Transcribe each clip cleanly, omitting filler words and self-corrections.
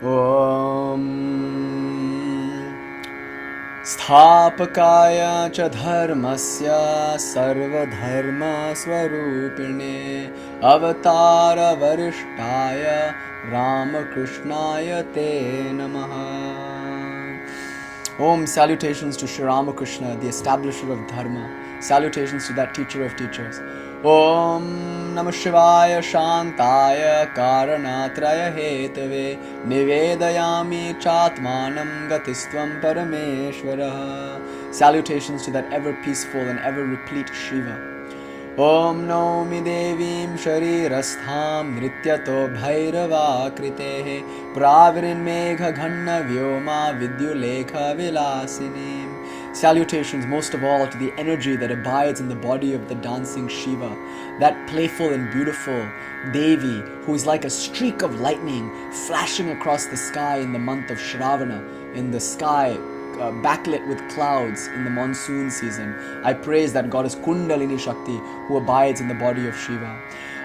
Om Sthapakaya cha dharmasya sarvadharma swarupine avatara varishtaya Ramakrishnaya te namaha. Om, salutations to Sri Ramakrishna, the establisher of dharma. Salutations to that teacher of teachers. Om Namah Shivaya Shantaya Karanatraya Hetave Nivedayami Chatmanam Gatistvam Parameshwara. Salutations to that ever peaceful and ever replete Shiva. Om Nomi Devim Sharirastham Nrityato Bhairava Kritehe Pravirin Megha Ghanna Vyoma Vidyulekha Vilasinim. Salutations most of all to the energy that abides in the body of the dancing Shiva, that playful and beautiful Devi who is like a streak of lightning flashing across the sky in the month of Śrāvana, in the sky backlit with clouds in the monsoon season. I praise that goddess Kundalinī Śakti who abides in the body of Shiva.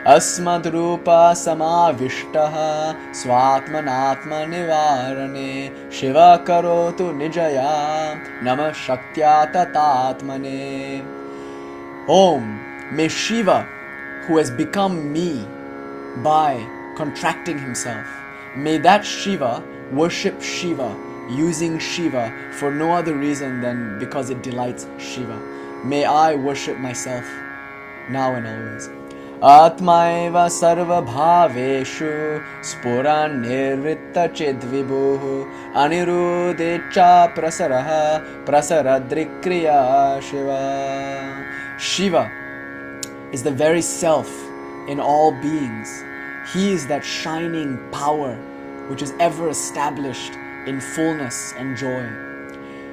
Asmad Rupa Samavishtaha Swatmanatma Nivarane Shiva Karotu Nijaya Namah Shaktya Tatatmane. Om, may Shiva, who has become me by contracting himself, may that Shiva worship Shiva, using Shiva for no other reason than because it delights Shiva. May I worship myself now and always. Atmaiva sarva bhaveshu spuran nirvitta chidvibhuhu anirudecha prasaraha prasaradrikriya Shiva. Shiva is the very self in all beings. He is that shining power which is ever established in fullness and joy.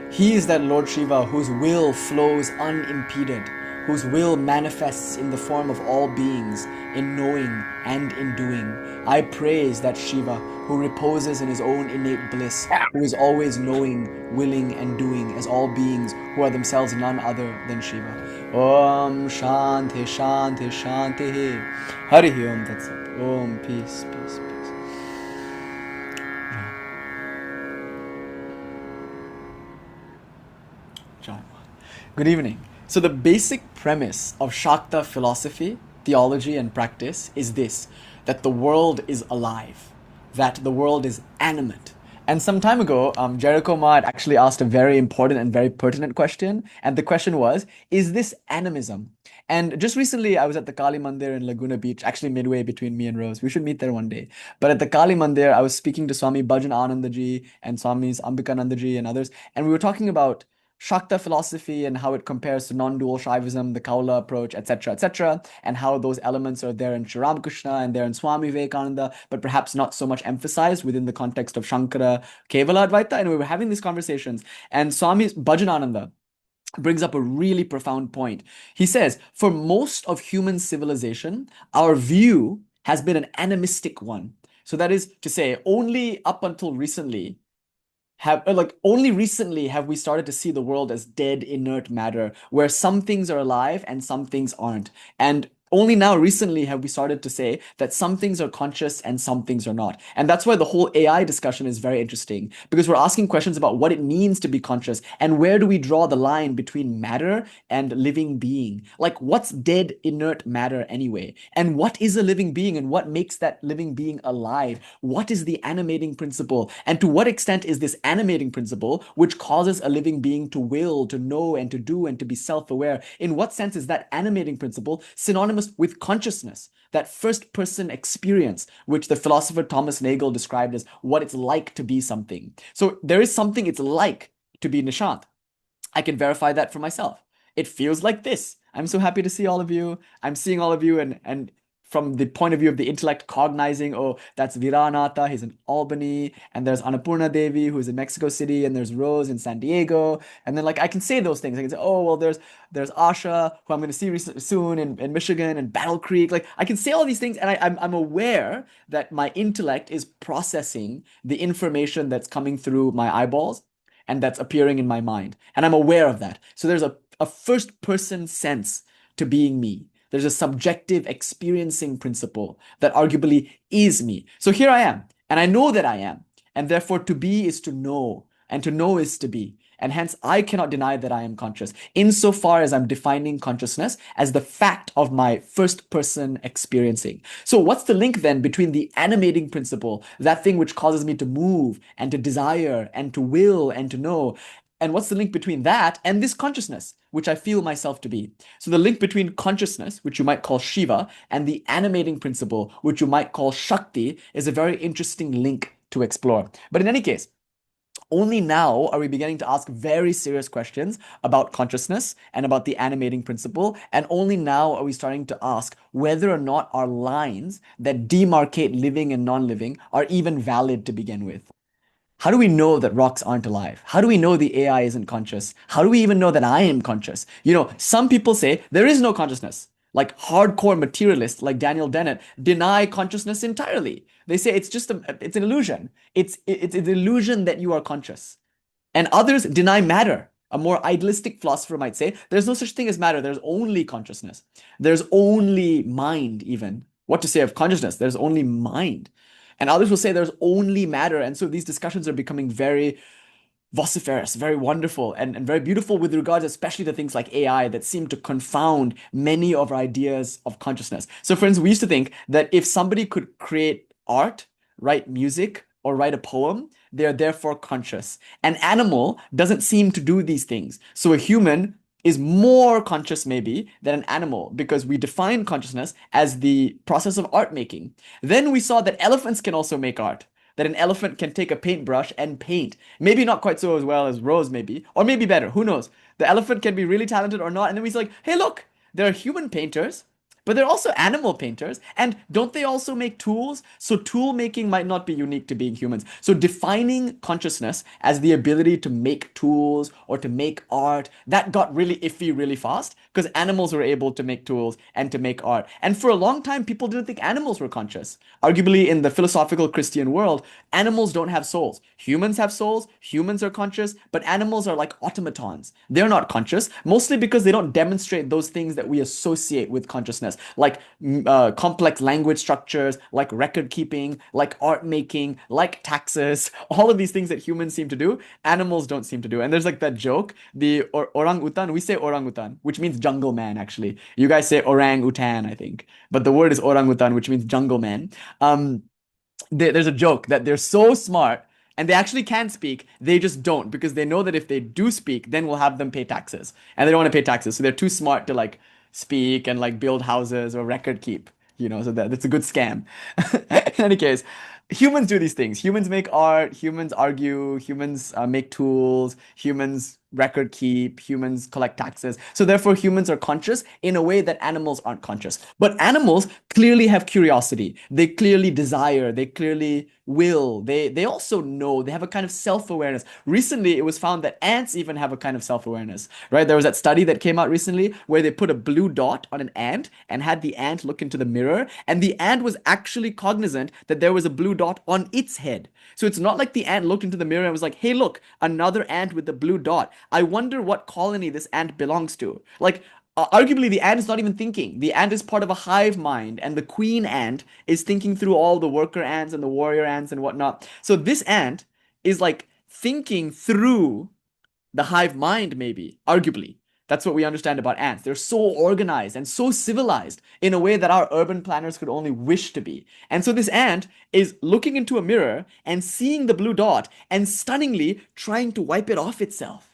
He is that Lord Shiva whose will flows unimpeded, whose will manifests in the form of all beings, in knowing and in doing. I praise that Shiva who reposes in his own innate bliss, who is always knowing, willing and doing as all beings who are themselves none other than Shiva. Om Shanti Shanti Shanti. Hari Om Tatsat. Om peace, peace, peace. Good evening. So the basic premise of Śakta philosophy, theology and practice is this, that the world is alive, that the world is animate. And some time ago, Jericho Ma had actually asked a very important and very pertinent question. And the question was, is this animism? And just recently, I was at the Kali Mandir in Laguna Beach, actually midway between me and Rose. We should meet there one day. But at the Kali Mandir, I was speaking to Swami Bhajanananda Ji and Swamis Ambikananda Ji and others. And we were talking about Śakta philosophy and how it compares to non-dual Shaivism, the Kaula approach, etc., and how those elements are there in Sri Ramakrishna and there in Swami Vivekananda, but perhaps not so much emphasized within the context of Shankara Kevala Advaita. And we were having these conversations, and Swami Bhajanananda brings up a really profound point. He says, for most of human civilization, our view has been an animistic one. So that is to say, only up until recently, only recently have we started to see the world as dead, inert matter, where some things are alive and some things aren't. And only now recently have we started to say that some things are conscious and some things are not. And that's why the whole AI discussion is very interesting, because we're asking questions about what it means to be conscious and where do we draw the line between matter and living being. Like, what's dead, inert matter anyway? And what is a living being and what makes that living being alive? What is the animating principle? And to what extent is this animating principle which causes a living being to will, to know, and to do, and to be self-aware? In what sense is that animating principle synonymous with consciousness, that first-person experience, which the philosopher Thomas Nagel described as what it's like to be something. So there is something it's like to be nishant. I can verify that for myself. It feels like this. I'm so happy to see all of you. I'm seeing all of you, and from the point of view of the intellect, cognizing, oh, that's Viranatha, he's in Albany, and there's Annapurna Devi, who's in Mexico City, and there's Rose in San Diego, and then I can say those things. I can say, oh, well, there's Asha, who I'm going to see soon in Michigan, and Battle Creek. I can say all these things, and I'm aware that my intellect is processing the information that's coming through my eyeballs, and that's appearing in my mind, and I'm aware of that. So there's a first-person sense to being me. There's a subjective experiencing principle that arguably is me. So here I am, and I know that I am. And therefore, to be is to know, and to know is to be. And hence, I cannot deny that I am conscious, insofar as I'm defining consciousness as the fact of my first person experiencing. So what's the link then between the animating principle, that thing which causes me to move and to desire and to will and to know, and what's the link between that and this consciousness, which I feel myself to be? So the link between consciousness, which you might call Shiva, and the animating principle, which you might call Shakti, is a very interesting link to explore. But in any case, only now are we beginning to ask very serious questions about consciousness and about the animating principle. And only now are we starting to ask whether or not our lines that demarcate living and non-living are even valid to begin with. How do we know that rocks aren't alive? How do we know the AI isn't conscious? How do we even know that I am conscious? Some people say there is no consciousness. Like hardcore materialists like Daniel Dennett deny consciousness entirely. They say it's an illusion. It's an illusion that you are conscious. And others deny matter. A more idealistic philosopher might say there's no such thing as matter. There's only consciousness. There's only mind even. What to say of consciousness? There's only mind. And others will say there's only matter. And so these discussions are becoming very vociferous, very wonderful, and very beautiful with regards especially to things like AI that seem to confound many of our ideas of consciousness. So for instance, we used to think that if somebody could create art, write music, or write a poem, they are therefore conscious. An animal doesn't seem to do these things. So a human is more conscious maybe than an animal because we define consciousness as the process of art making. Then we saw that elephants can also make art, that an elephant can take a paintbrush and paint. Maybe not quite so as well as Rose maybe, or maybe better, who knows? The elephant can be really talented or not. And then we say like, hey, look, there are human painters, but they're also animal painters. And don't they also make tools? So tool making might not be unique to being humans. So defining consciousness as the ability to make tools or to make art, that got really iffy really fast because animals were able to make tools and to make art. And for a long time, people didn't think animals were conscious. Arguably, in the philosophical Christian world, animals don't have souls. Humans have souls, humans are conscious, but animals are like automatons. They're not conscious, mostly because they don't demonstrate those things that we associate with consciousness, like complex language structures, like record keeping, like art making, like taxes, all of these things that humans seem to do, animals don't seem to do. And there's like that joke, the orangutan, we say orangutan, which means jungle man actually. You guys say orang-utan, I think, but the word is orangutan, which means jungle man. There's a joke that they're so smart and they actually can speak, they just don't because they know that if they do speak, then we'll have them pay taxes. And they don't want to pay taxes, so they're too smart to like speak and like build houses or record keep, so that's a good scam. In any case, humans do these things. Humans make art, humans argue, humans make tools, humans record keep, humans collect taxes. So therefore humans are conscious in a way that animals aren't conscious. But animals clearly have curiosity. They clearly desire. They clearly will. They also know. They have a kind of self-awareness. Recently, it was found that ants even have a kind of self-awareness, right? There was that study that came out recently where they put a blue dot on an ant and had the ant look into the mirror, and the ant was actually cognizant that there was a blue dot on its head. So it's not like the ant looked into the mirror and was like, hey, look, another ant with the blue dot. I wonder what colony this ant belongs to. Like, arguably, the ant is not even thinking. The ant is part of a hive mind, and the queen ant is thinking through all the worker ants and the warrior ants and whatnot. So this ant is like thinking through the hive mind, maybe, arguably. That's what we understand about ants. They're so organized and so civilized in a way that our urban planners could only wish to be. And so this ant is looking into a mirror and seeing the blue dot and stunningly trying to wipe it off itself.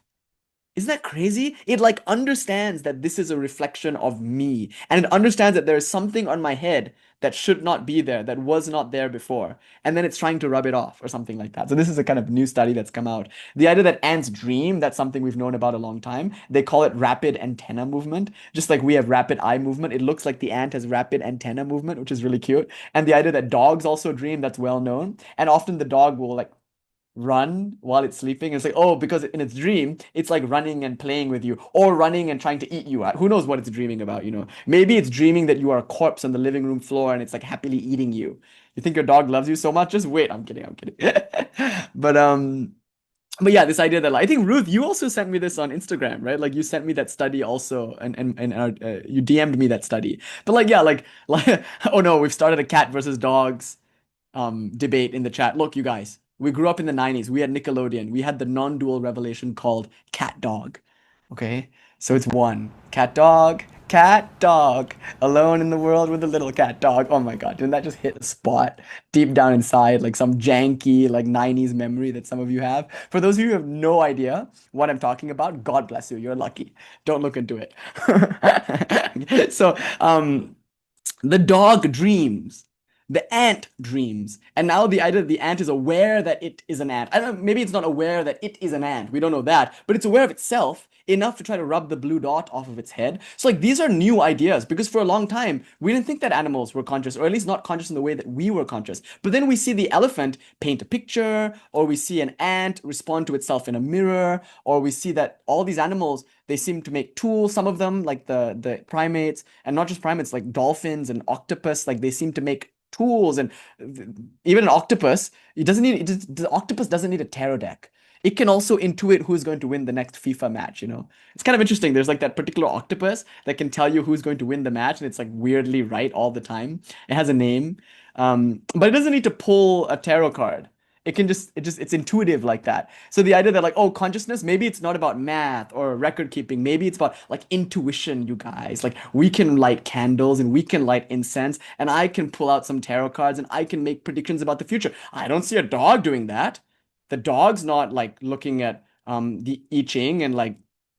Isn't that crazy? It like understands that this is a reflection of me, and it understands that there is something on my head that should not be there, that was not there before, and then it's trying to rub it off or something like that. So this is a kind of new study that's come out. The idea that ants dream, that's something we've known about a long time. They call it rapid antenna movement. Just like we have rapid eye movement, it looks like the ant has rapid antenna movement, which is really cute. And the idea that dogs also dream, that's well known. And often the dog will like run while it's sleeping. It's like, oh, because in its dream, it's like running and playing with you, or running and trying to eat you. Who knows what it's dreaming about, Maybe it's dreaming that you are a corpse on the living room floor and it's like happily eating you. You think your dog loves you so much? Just wait. I'm kidding. But yeah, this idea that I think Ruth, you also sent me this on Instagram, right? Like you sent me that study also, and you DM'd me that study. But like yeah, like oh no, we've started a cat versus dogs debate in the chat. Look, you guys, We grew up in the 90s. We had Nickelodeon. We had the non-dual revelation called Cat Dog. Okay? So it's one. Cat dog, alone in the world with a little cat dog. Oh my God, didn't that just hit a spot deep down inside, like some janky, like 90s memory that some of you have? For those of you who have no idea what I'm talking about, God bless you. You're lucky. Don't look into it. So, the dog dreams. The ant dreams. And now the idea that the ant is aware that it is an ant. I don't know, maybe it's not aware that it is an ant. We don't know that. But it's aware of itself enough to try to rub the blue dot off of its head. So like these are new ideas because for a long time we didn't think that animals were conscious, or at least not conscious in the way that we were conscious. But then we see the elephant paint a picture, or we see an ant respond to itself in a mirror, or we see that all these animals, they seem to make tools, some of them, like the primates, and not just primates, like dolphins and octopus, like they seem to make tools. And even an octopus, the octopus doesn't need a tarot deck. It can also intuit who's going to win the next FIFA match, you know? It's kind of interesting. There's like that particular octopus that can tell you who's going to win the match, and it's like weirdly right all the time. It has a name. But it doesn't need to pull a tarot card. It's intuitive like that. So the idea that like, oh, consciousness, maybe it's not about math or record keeping. Maybe it's about like intuition, you guys. Like we can light candles and we can light incense and I can pull out some tarot cards and I can make predictions about the future. I don't see a dog doing that. The dog's not like looking at the I Ching and like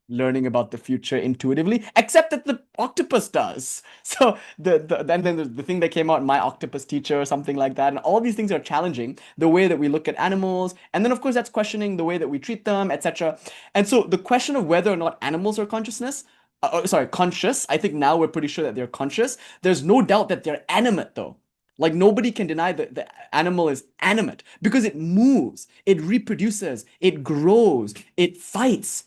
learning about the future intuitively, except that the octopus does. So then the thing that came out, My Octopus Teacher or something like that, and all these things are challenging the way that we look at animals, and then of course that's questioning the way that we treat them, etc. And so the question of whether or not animals are conscious, I think now we're pretty sure that they're conscious. There's no doubt that they're animate though. Like nobody can deny that the animal is animate because it moves, it reproduces, it grows, it fights.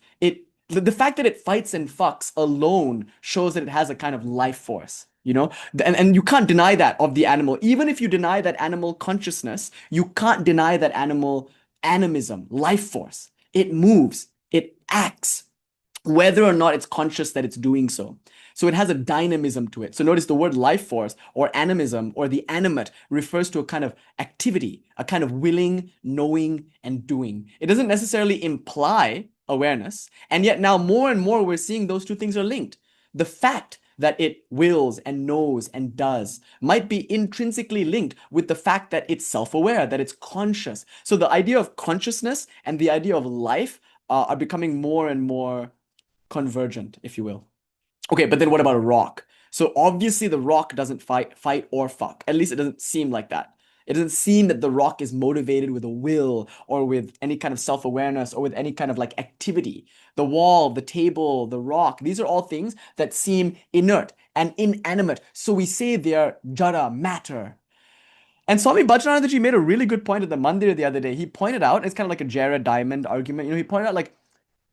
The fact that it fights and fucks alone shows that it has a kind of life force, you know? And you can't deny that of the animal. Even if you deny that animal consciousness, you can't deny that animal animism, life force. It moves, it acts, whether or not it's conscious that it's doing so. So it has a dynamism to it. So notice the word life force or animism or the animate refers to a kind of activity, a kind of willing, knowing, and doing. It doesn't necessarily imply awareness. And yet now more and more we're seeing those two things are linked. The fact that it wills and knows and does might be intrinsically linked with the fact that it's self-aware, that it's conscious. So the idea of consciousness and the idea of life are becoming more and more convergent, if you will. Okay, but then what about a rock? So obviously the rock doesn't fight or fuck. At least it doesn't seem like that. It doesn't seem that the rock is motivated with a will or with any kind of self-awareness or with any kind of like activity. The wall, the table, the rock, these are all things that seem inert and inanimate. So we say they are jada, matter. And Swami Bhajanananda made a really good point at the Mandir the other day. He pointed out, it's kind of like a Jared Diamond argument, you know, he pointed out like,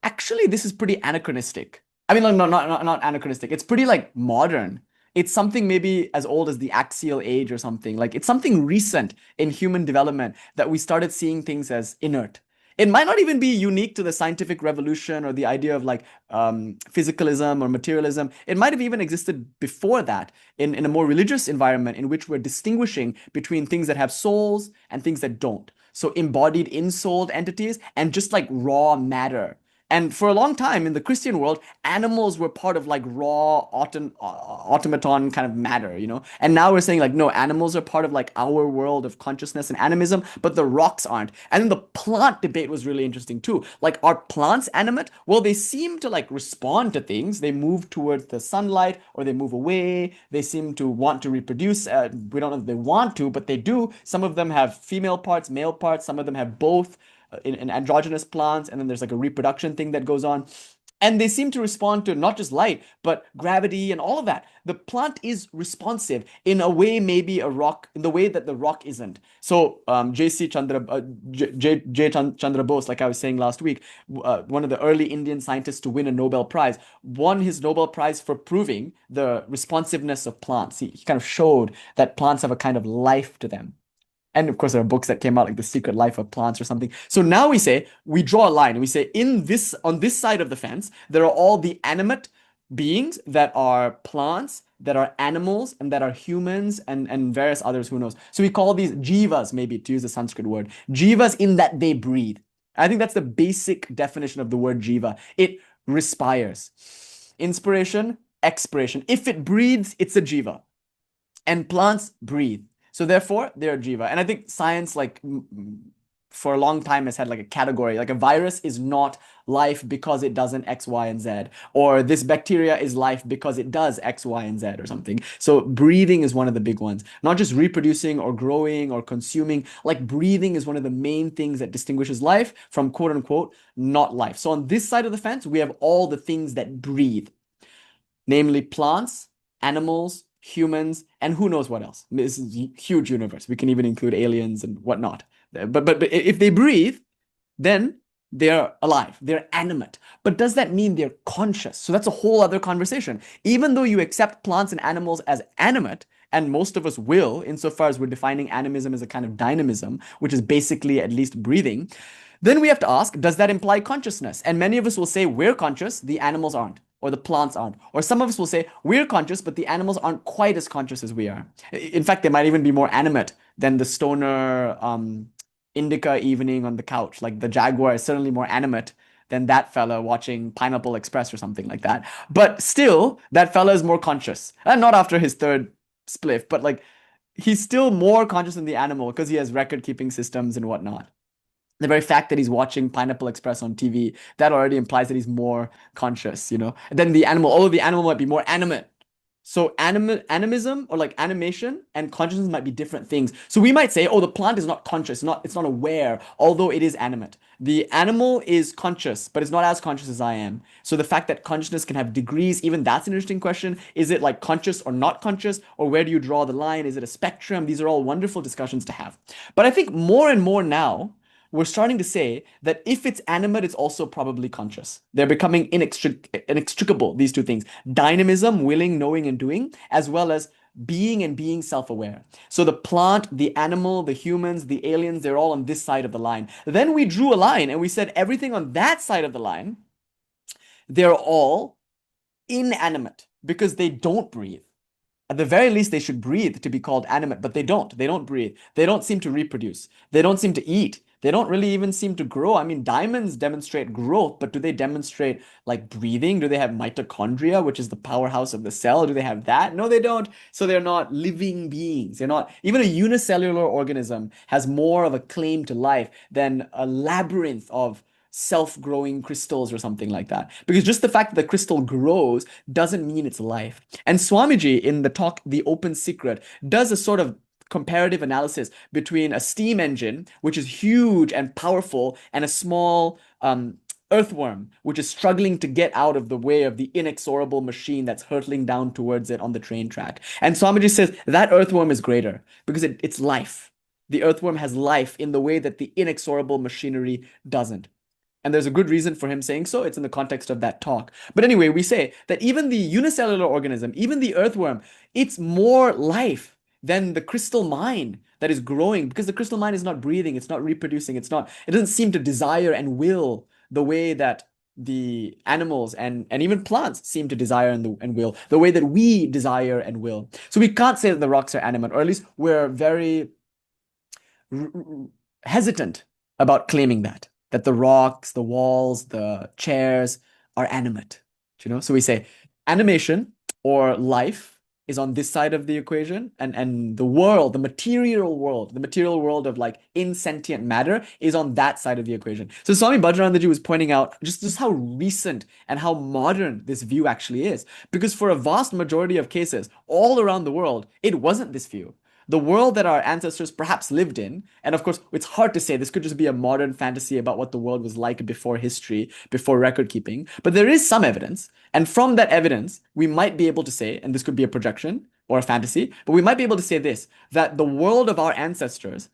actually this is pretty anachronistic. I mean, like, not anachronistic. It's pretty like modern. It's something maybe as old as the axial age or something. Like it's something recent in human development that we started seeing things as inert. It might not even be unique to the scientific revolution or the idea of like physicalism or materialism. It might have even existed before that in a more religious environment in which we're distinguishing between things that have souls and things that don't. So embodied, insouled entities and just like raw matter. And for a long time in the Christian world, animals were part of like raw automaton kind of matter, you know? And now we're saying like, no, animals are part of like our world of consciousness and animism, but the rocks aren't. And then the plant debate was really interesting too. Like, are plants animate? Well, they seem to like respond to things. They move towards the sunlight or they move away. They seem to want to reproduce. We don't know if they want to, but they do. Some of them have female parts, male parts. Some of them have both. In androgynous plants, and then there's like a reproduction thing that goes on. And they seem to respond to not just light, but gravity and all of that. The plant is responsive in a way, maybe a rock, in the way that the rock isn't. So J. Chandra Bose, like I was saying last week, one of the early Indian scientists to win a Nobel Prize, won his Nobel Prize for proving the responsiveness of plants. He kind of showed that plants have a kind of life to them. And of course, there are books that came out like The Secret Life of Plants or something. So now we draw a line and we say on this side of the fence, there are all the animate beings that are plants that are animals and that are humans and various others, who knows. So we call these jivas, maybe, to use a Sanskrit word. Jivas in that they breathe. I think that's the basic definition of the word jiva. It respires. Inspiration, expiration. If it breathes, it's a jiva. And plants breathe. So therefore, they're jiva. And I think science, like, for a long time has had like a category, like a virus is not life because it doesn't X, Y, and Z, or this bacteria is life because it does X, Y, and Z or something. So breathing is one of the big ones, not just reproducing or growing or consuming. Like breathing is one of the main things that distinguishes life from quote unquote not life. So on this side of the fence, we have all the things that breathe, namely plants, animals, humans, and who knows what else. This is a huge universe. We can even include aliens and whatnot. But if they breathe, then they're alive, they're animate. But does that mean they're conscious? So that's a whole other conversation. Even though you accept plants and animals as animate, and most of us will, insofar as we're defining animism as a kind of dynamism, which is basically at least breathing, then we have to ask, does that imply consciousness? And many of us will say we're conscious, the animals aren't, or the plants aren't. Or some of us will say we're conscious, but the animals aren't quite as conscious as we are. In fact, they might even be more animate than the stoner indica evening on the couch. Like the jaguar is certainly more animate than that fella watching Pineapple Express or something like that. But still, that fella is more conscious. And not after his third spliff, but like he's still more conscious than the animal because he has record-keeping systems and whatnot. The very fact that he's watching Pineapple Express on TV, that already implies that he's more conscious, you know? And then the animal, although the animal might be more animate. So animism or like animation and consciousness might be different things. So we might say, oh, the plant is not conscious, it's not aware, although it is animate. The animal is conscious, but it's not as conscious as I am. So the fact that consciousness can have degrees, even that's an interesting question. Is it like conscious or not conscious? Or where do you draw the line? Is it a spectrum? These are all wonderful discussions to have. But I think more and more now, we're starting to say that if it's animate, it's also probably conscious. They're becoming inextricable, these two things. Dynamism, willing, knowing, and doing, as well as being and being self-aware. So the plant, the animal, the humans, the aliens, they're all on this side of the line. Then we drew a line and we said everything on that side of the line, they're all inanimate because they don't breathe. At the very least, they should breathe to be called animate, but they don't. They don't breathe. They don't seem to reproduce. They don't seem to eat. They don't really even seem to grow. I mean, diamonds demonstrate growth, but do they demonstrate like breathing? Do they have mitochondria, which is the powerhouse of the cell? Do they have that? No, they don't. So they're not living beings. They're not. Even a unicellular organism has more of a claim to life than a labyrinth of self-growing crystals or something like that. Because just the fact that the crystal grows doesn't mean it's life. And Swamiji in the talk, The Open Secret, does a sort of comparative analysis between a steam engine, which is huge and powerful, and a small earthworm, which is struggling to get out of the way of the inexorable machine that's hurtling down towards it on the train track. And Swamiji says that earthworm is greater because it's life. The earthworm has life in the way that the inexorable machinery doesn't. And there's a good reason for him saying so. It's in the context of that talk. But anyway, we say that even the unicellular organism, even the earthworm, it's more life than the crystal mind that is growing, because the crystal mind is not breathing, it's not reproducing, it doesn't seem to desire and will the way that the animals and even plants seem to desire and will, the way that we desire and will. So we can't say that the rocks are animate, or at least we're very hesitant about claiming that the rocks, the walls, the chairs are animate, you know? So we say animation or life is on this side of the equation, and the world, the material world of like insentient matter is on that side of the equation. So Swami Bhajanandaji was pointing out just how recent and how modern this view actually is, because for a vast majority of cases all around the world, it wasn't this view. The world that our ancestors perhaps lived in, and of course, it's hard to say, this could just be a modern fantasy about what the world was like before history, before record keeping, but there is some evidence, and from that evidence, we might be able to say, and this could be a projection or a fantasy, but we might be able to say this, that the world of our ancestors,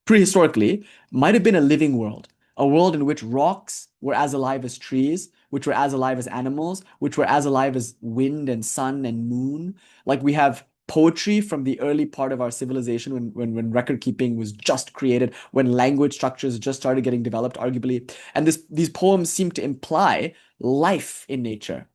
prehistorically, might have been a living world, a world in which rocks were as alive as trees, which were as alive as animals, which were as alive as wind and sun and moon. Like we have poetry from the early part of our civilization when record keeping was just created, when language structures just started getting developed, arguably. And these poems seem to imply life in nature.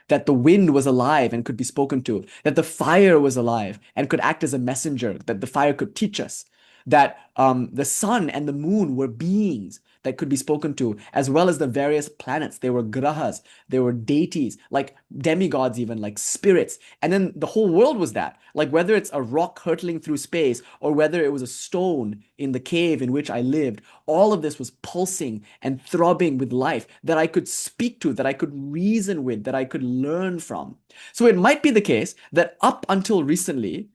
that the wind was alive and could be spoken to, that the fire was alive and could act as a messenger, that the fire could teach us, that the sun and the moon were beings that could be spoken to, as well as the various planets. They were grahas, they were deities, like demigods even, like spirits. And then the whole world was that. Like whether it's a rock hurtling through space or whether it was a stone in the cave in which I lived, all of this was pulsing and throbbing with life that I could speak to, that I could reason with, that I could learn from. So it might be the case that up until recently,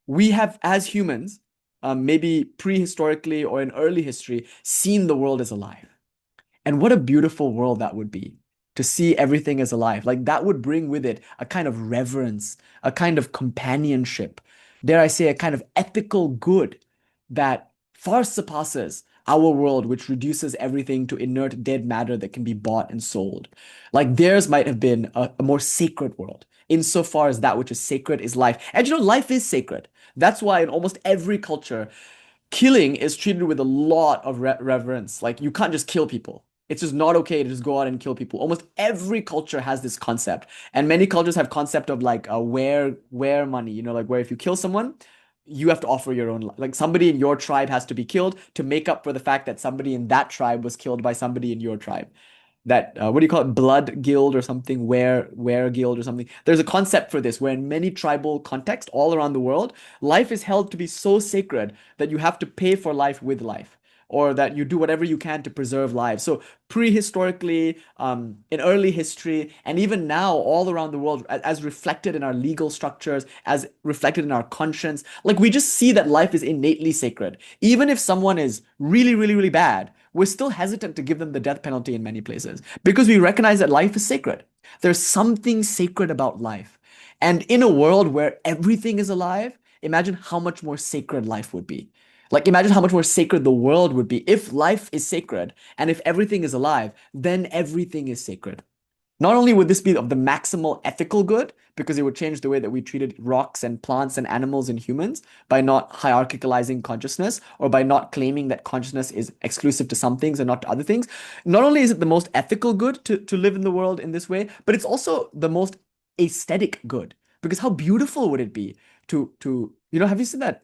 we have, as humans, maybe prehistorically or in early history, seen the world as alive. And what a beautiful world that would be, to see everything as alive. Like that would bring with it a kind of reverence, a kind of companionship, dare I say, a kind of ethical good that far surpasses our world, which reduces everything to inert dead matter that can be bought and sold. Like theirs might have been a more sacred world, insofar as that which is sacred is life. And you know, life is sacred. That's why in almost every culture, killing is treated with a lot of reverence. Like you can't just kill people. It's just not okay to just go out and kill people. Almost every culture has this concept, and many cultures have concept of like where money. You know, like where if you kill someone, you have to offer your own life. Like somebody in your tribe has to be killed to make up for the fact that somebody in that tribe was killed by somebody in your tribe. That what do you call it, blood guild or something, where guild or something. There's a concept for this where in many tribal contexts all around the world, life is held to be so sacred that you have to pay for life with life, or that you do whatever you can to preserve lives. So prehistorically, in early history, and even now all around the world, as reflected in our legal structures, as reflected in our conscience, like we just see that life is innately sacred. Even if someone is really, really, really bad, we're still hesitant to give them the death penalty in many places because we recognize that life is sacred. There's something sacred about life. And in a world where everything is alive, imagine how much more sacred life would be. Like imagine how much more sacred the world would be. If life is sacred and if everything is alive, then everything is sacred. Not only would this be of the maximal ethical good, because it would change the way that we treated rocks and plants and animals and humans by not hierarchicalizing consciousness or by not claiming that consciousness is exclusive to some things and not to other things. Not only is it the most ethical good to live in the world in this way, but it's also the most aesthetic good. Because how beautiful would it be to have you seen that?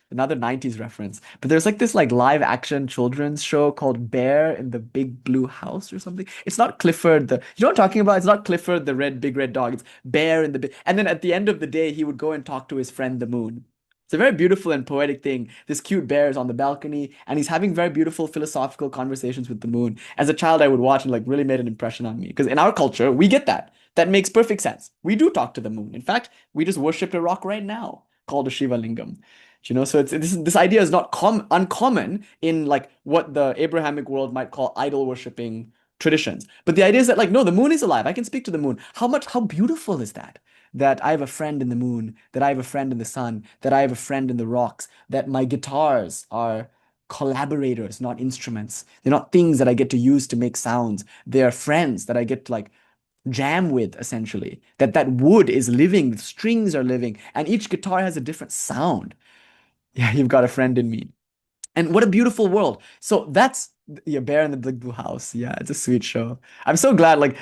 Another 90s reference. But there's like this like live action children's show called Bear in the Big Blue House or something. It's not Clifford you know what I'm talking about? It's not Clifford the big red dog. It's Bear in the big. And then at the end of the day, he would go and talk to his friend the moon. It's a very beautiful and poetic thing. This cute bear is on the balcony and he's having very beautiful philosophical conversations with the moon. As a child, I would watch and like really made an impression on me. Because in our culture, we get that. That makes perfect sense. We do talk to the moon. In fact, we just worshipped a rock right now called a Shiva Lingam. So this idea is not uncommon in like what the Abrahamic world might call idol worshipping traditions. But the idea is that like, no, the moon is alive. I can speak to the moon. How beautiful is that? That I have a friend in the moon, that I have a friend in the sun, that I have a friend in the rocks, that my guitars are collaborators, not instruments. They're not things that I get to use to make sounds. They are friends that I get to like jam with, essentially. That wood is living, the strings are living, and each guitar has a different sound. Yeah, you've got a friend in me. And what a beautiful world. So that's Bear in the Big Blue House. Yeah, it's a sweet show. I'm so glad, like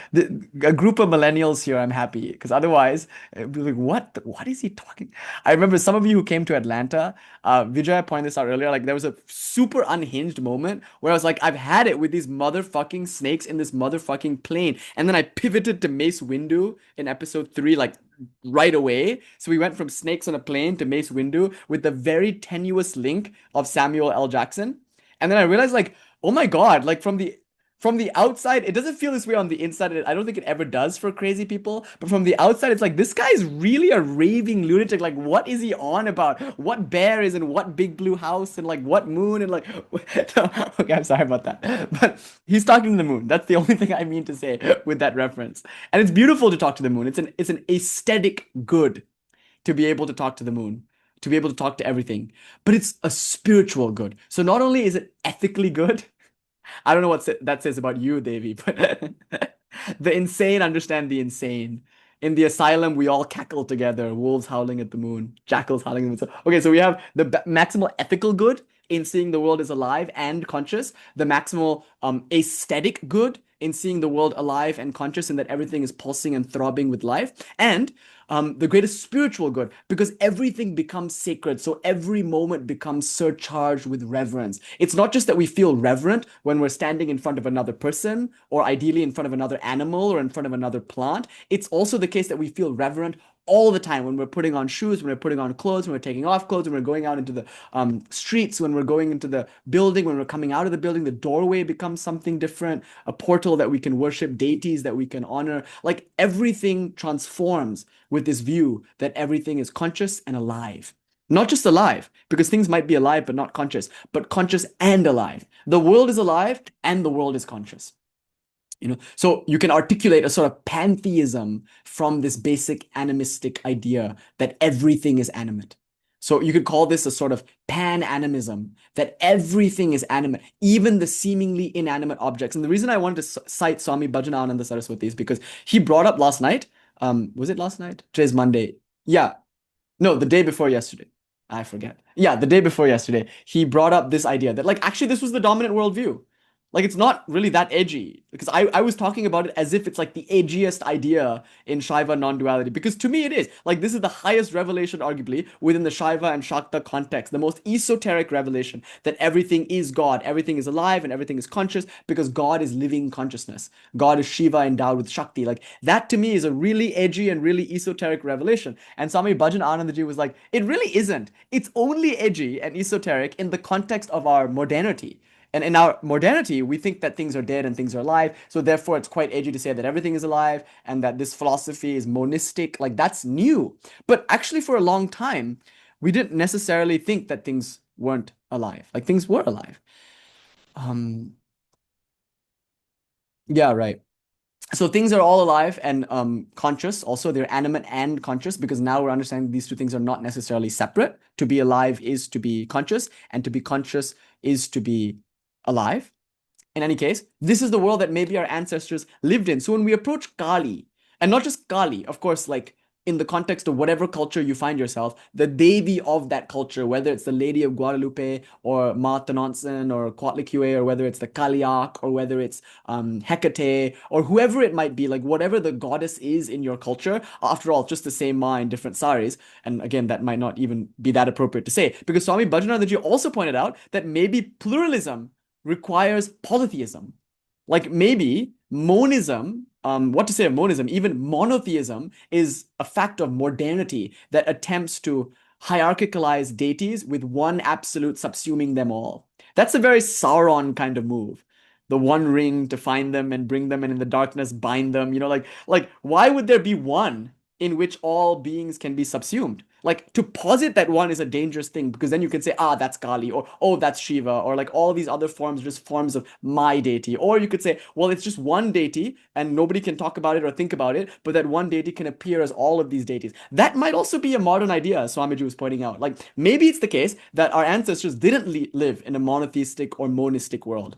a group of millennials here, I'm happy. Because otherwise, it'd be like, what is he talking? I remember some of you who came to Atlanta, Vijay pointed this out earlier, like there was a super unhinged moment where I was like, I've had it with these motherfucking snakes in this motherfucking plane. And then I pivoted to Mace Windu in episode 3, like right away. So we went from snakes on a plane to Mace Windu with the very tenuous link of Samuel L. Jackson. And then I realized like, oh my God, like from the outside, it doesn't feel this way on the inside. I don't think it ever does for crazy people. But from the outside, it's like, this guy is really a raving lunatic. Like, what is he on about? What bear is in what big blue house and like what moon and like, okay, I'm sorry about that. But he's talking to the moon. That's the only thing I mean to say with that reference. And it's beautiful to talk to the moon. It's an aesthetic good to be able to talk to the moon, to be able to talk to everything. But it's a spiritual good. So not only is it ethically good, I don't know what that says about you, Devi, but the insane understand the insane. In the asylum, we all cackle together, wolves howling at the moon, jackals howling at the moon. Okay, so we have the maximal ethical good in seeing the world as alive and conscious, the maximal aesthetic good in seeing the world alive and conscious and that everything is pulsing and throbbing with life, and the greatest spiritual good, because everything becomes sacred. So every moment becomes surcharged with reverence. It's not just that we feel reverent when we're standing in front of another person, or ideally in front of another animal or in front of another plant. It's also the case that we feel reverent all the time when we're putting on shoes, when we're putting on clothes, when we're taking off clothes, when we're going out into the streets, when we're going into the building, when we're coming out of the building. The doorway becomes something different, a portal that we can worship, deities that we can honor. Like everything transforms with this view that everything is conscious and alive. Not just alive, because things might be alive but not conscious, but conscious and alive. The world is alive and the world is conscious. So you can articulate a sort of pantheism from this basic animistic idea that everything is animate. So you could call this a sort of pan-animism, that everything is animate, even the seemingly inanimate objects. And the reason I wanted to cite Swami Bhajanananda Saraswati is because he brought up last night, was it last night? Today's Monday. Yeah. No, the day before yesterday. I forget. Yeah, the day before yesterday, he brought up this idea that, like, actually this was the dominant worldview. Like, it's not really that edgy, because I was talking about it as if it's like the edgiest idea in Śaiva Non-Duality, because to me it is. Like, this is the highest revelation, arguably, within the Śaiva and Śakta context, the most esoteric revelation, that everything is God, everything is alive, and everything is conscious, because God is living consciousness. God is Shiva endowed with Shakti. Like, that to me is a really edgy and really esoteric revelation. And Swami Bhajanananda was like, it really isn't. It's only edgy and esoteric in the context of our modernity. And in our modernity, we think that things are dead and things are alive. So therefore, it's quite edgy to say that everything is alive and that this philosophy is monistic. Like, that's new. But actually, for a long time, we didn't necessarily think that things weren't alive. Like, things were alive. Yeah, right. So things are all alive and conscious. Also, they're animate and conscious, because now we're understanding these two things are not necessarily separate. To be alive is to be conscious, and to be conscious is to be alive. In any case, this is the world that maybe our ancestors lived in. So when we approach Kali, and not just Kali, of course, like in the context of whatever culture you find yourself, the Devi of that culture, whether it's the Lady of Guadalupe or Mā Kālī or Coatlicue, or whether it's the Kaliak, or whether it's Hecate, or whoever it might be, like whatever the goddess is in your culture, after all, it's just the same Ma in different saris. And again, that might not even be that appropriate to say, because Swami Bhajanananda also pointed out that maybe pluralism requires polytheism. Like maybe monism, what to say of monism, even monotheism is a fact of modernity that attempts to hierarchicalize deities with one absolute subsuming them all. That's a very Sauron kind of move. The one ring to find them and bring them, and in the darkness bind them. Like why would there be one in which all beings can be subsumed? Like, to posit that one is a dangerous thing, because then you can say, ah, that's Kali, or oh, that's Shiva, or like all these other forms are just forms of my deity. Or you could say, well, it's just one deity and nobody can talk about it or think about it, but that one deity can appear as all of these deities. That might also be a modern idea, Swamiji was pointing out. Like, maybe it's the case that our ancestors didn't live in a monotheistic or monistic world.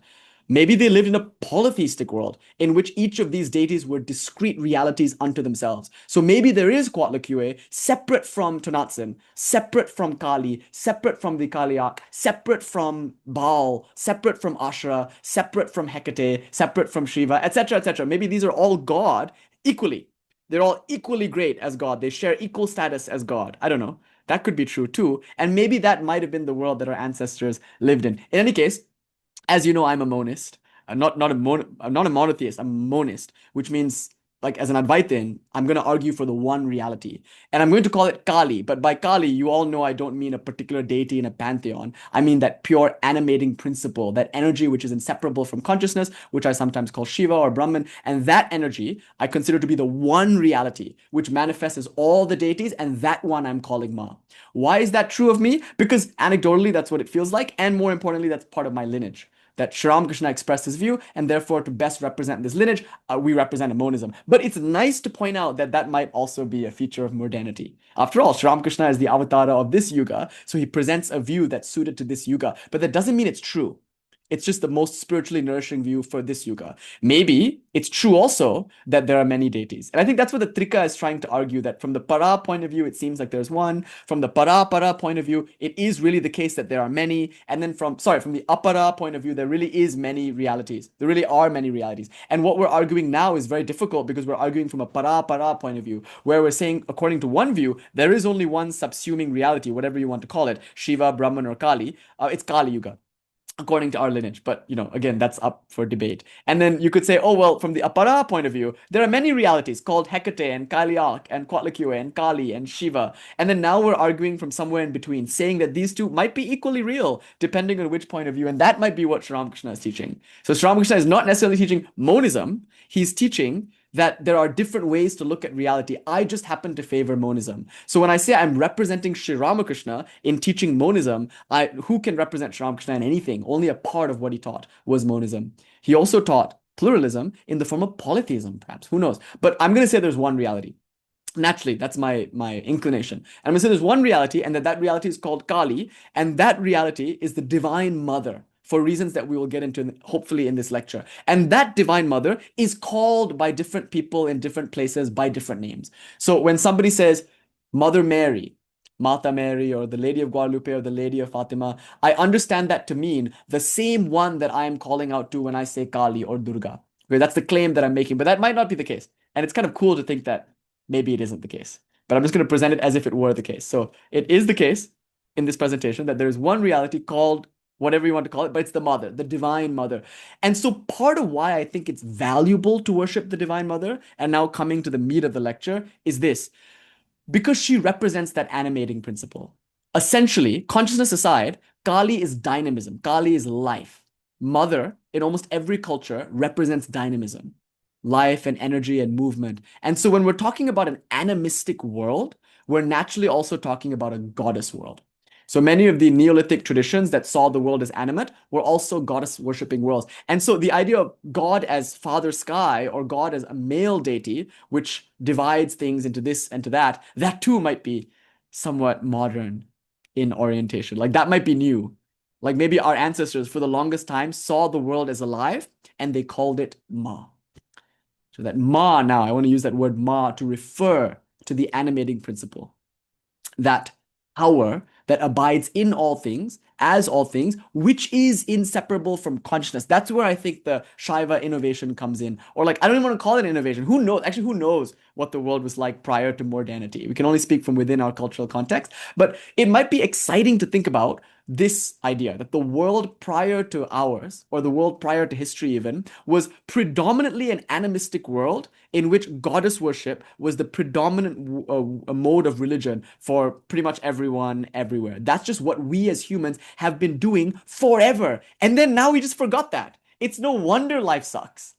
Maybe they lived in a polytheistic world in which each of these deities were discrete realities unto themselves. So maybe there is Coatlicue separate from Tonatsin, separate from Kali, separate from the Kaliak, separate from Baal, separate from Ashra, separate from Hecate, separate from Shiva, etc., etc. Maybe these are all God equally. They're all equally great as God. They share equal status as God. I don't know. That could be true too. And maybe that might have been the world that our ancestors lived in. In any case, as you know, I'm a monist. I'm not a monotheist. I'm a monist, which means, like, as an Advaitin, I'm going to argue for the one reality. And I'm going to call it Kali. But by Kali, you all know I don't mean a particular deity in a pantheon. I mean that pure animating principle, that energy which is inseparable from consciousness, which I sometimes call Shiva or Brahman. And that energy I consider to be the one reality which manifests as all the deities, and that one I'm calling Ma. Why is that true of me? Because anecdotally, that's what it feels like. And more importantly, that's part of my lineage. That Sri Ramakrishna expressed his view, and therefore to best represent this lineage, we represent a monism. But it's nice to point out that that might also be a feature of modernity. After all, Sri Ramakrishna is the avatara of this yuga, so he presents a view that's suited to this yuga, but that doesn't mean it's true. It's just the most spiritually nourishing view for this yuga. Maybe it's true also that there are many deities. And I think that's what the Trika is trying to argue, that from the para point of view, it seems like there's one. From the para point of view, it is really the case that there are many. And then from the apara point of view, there really is many realities. There really are many realities. And what we're arguing now is very difficult because we're arguing from a para point of view, where we're saying, according to one view, there is only one subsuming reality, whatever you want to call it, Shiva, Brahman, or Kali. It's Kali Yuga, according to our lineage. But, again, that's up for debate. And then you could say, oh, well, from the apara point of view, there are many realities called Hecate and Kaliak and Quatlakiwe and Kali and Shiva. And then now we're arguing from somewhere in between, saying that these two might be equally real, depending on which point of view. And that might be what Sri Ramakrishna is teaching. So Sri Ramakrishna is not necessarily teaching monism. He's teaching that there are different ways to look at reality. I just happen to favor monism. So when I say I'm representing Sri Ramakrishna in teaching monism, who can represent Sri Ramakrishna in anything? Only a part of what he taught was monism. He also taught pluralism in the form of polytheism, perhaps. Who knows? But I'm going to say there's one reality. Naturally, that's my inclination. And I'm going to say there's one reality, and that reality is called Kali, and that reality is the Divine Mother, for reasons that we will get into hopefully in this lecture. And that Divine Mother is called by different people in different places by different names. So when somebody says Mother Mary, Mata Mary, or the Lady of Guadalupe, or the Lady of Fatima, I understand that to mean the same one that I am calling out to when I say Kali or Durga. Okay, that's the claim that I'm making, but that might not be the case. And it's kind of cool to think that maybe it isn't the case. But I'm just going to present it as if it were the case. So it is the case in this presentation that there is one reality called whatever you want to call it, but it's the mother, the Divine Mother. And so part of why I think it's valuable to worship the Divine Mother, and now coming to the meat of the lecture, is this. Because she represents that animating principle. Essentially, consciousness aside, Kali is dynamism. Kali is life. Mother, in almost every culture, represents dynamism, life and energy and movement. And so when we're talking about an animistic world, we're naturally also talking about a goddess world. So many of the Neolithic traditions that saw the world as animate were also goddess worshipping worlds. And so the idea of God as Father Sky, or God as a male deity, which divides things into this and to that too might be somewhat modern in orientation. Like that might be new. Like maybe our ancestors for the longest time saw the world as alive and they called it Ma. So that Ma, now I want to use that word Ma to refer to the animating principle. That power that abides in all things, as all things, which is inseparable from consciousness. That's where I think the Shaiva innovation comes in. Or like, I don't even want to call it innovation. Who knows? Actually, who knows what the world was like prior to modernity? We can only speak from within our cultural context. But it might be exciting to think about this idea that the world prior to ours, or the world prior to history even, was predominantly an animistic world in which goddess worship was the predominant mode of religion for pretty much everyone, everywhere. That's just what we as humans have been doing forever. And then now we just forgot that. It's no wonder life sucks.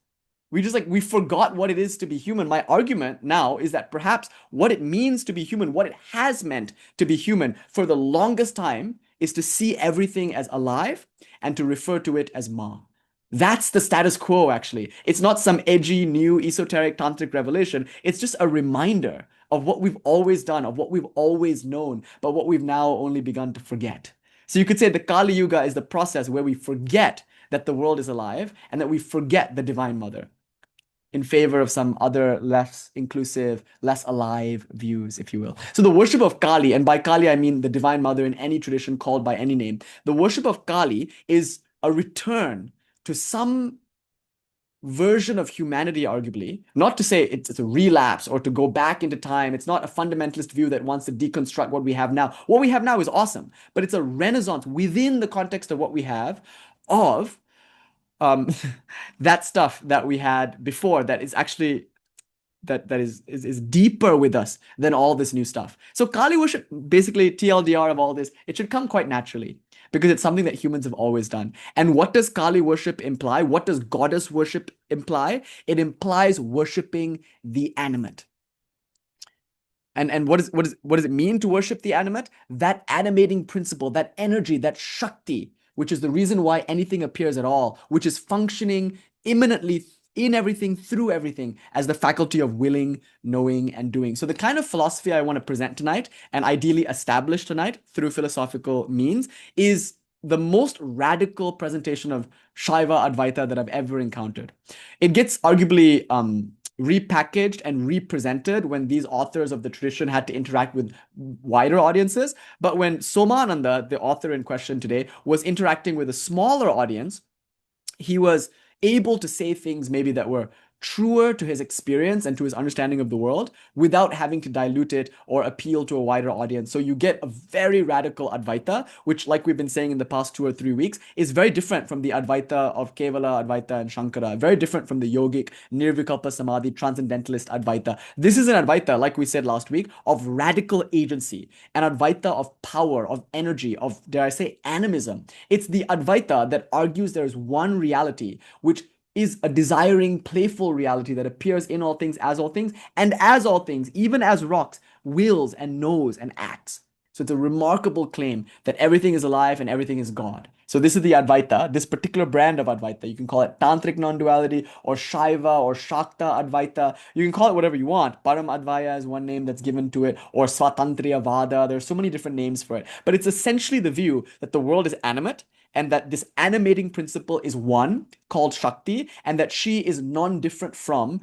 We forgot what it is to be human. My argument now is that perhaps what it means to be human, what it has meant to be human for the longest time, is to see everything as alive and to refer to it as Ma. That's the status quo, actually. It's not some edgy, new, esoteric, tantric revelation. It's just a reminder of what we've always done, of what we've always known, but what we've now only begun to forget. So you could say the Kali Yuga is the process where we forget that the world is alive and that we forget the Divine Mother in favor of some other less inclusive, less alive views, if you will. So the worship of Kali, and by Kali I mean the Divine Mother in any tradition called by any name, the worship of Kali is a return to some version of humanity, arguably. Not to say it's a relapse or to go back into time. It's not a fundamentalist view that wants to deconstruct what we have now. What we have now is awesome, but it's a renaissance within the context of what we have of that stuff that we had before that is actually that is deeper with us than all this new stuff. So Kali worship, basically TLDR of all this, it should come quite naturally because it's something that humans have always done. And what does Kali worship imply? What does goddess worship imply? It implies worshiping the animate. And what does it mean to worship the animate? That animating principle, that energy, that Shakti, which is the reason why anything appears at all, which is functioning immanently in everything, through everything, as the faculty of willing, knowing, and doing. So the kind of philosophy I want to present tonight, and ideally establish tonight through philosophical means, is the most radical presentation of Shaiva Advaita that I've ever encountered. It gets arguably repackaged and represented when these authors of the tradition had to interact with wider audiences. But when Somananda, the author in question today, was interacting with a smaller audience, he was able to say things maybe that were truer to his experience and to his understanding of the world without having to dilute it or appeal to a wider audience. So you get a very radical Advaita, which, like we've been saying in the past 2 or 3 weeks, is very different from the Advaita of Kevala, Advaita, and Shankara, very different from the yogic, nirvikalpa samadhi, transcendentalist Advaita. This is an Advaita, like we said last week, of radical agency, an Advaita of power, of energy, of, dare I say, animism. It's the Advaita that argues there is one reality, which is a desiring, playful reality that appears in all things, and as all things, even as rocks, wills and knows and acts. So it's a remarkable claim that everything is alive and everything is God. So this is the Advaita, this particular brand of Advaita. You can call it Tantric non-duality or Shaiva or Śakta Advaita. You can call it whatever you want. Param Advaya is one name that's given to it, or Swatantriya Vada. There's so many different names for it. But it's essentially the view that the world is animate, and that this animating principle is one, called Shakti, and that she is non-different from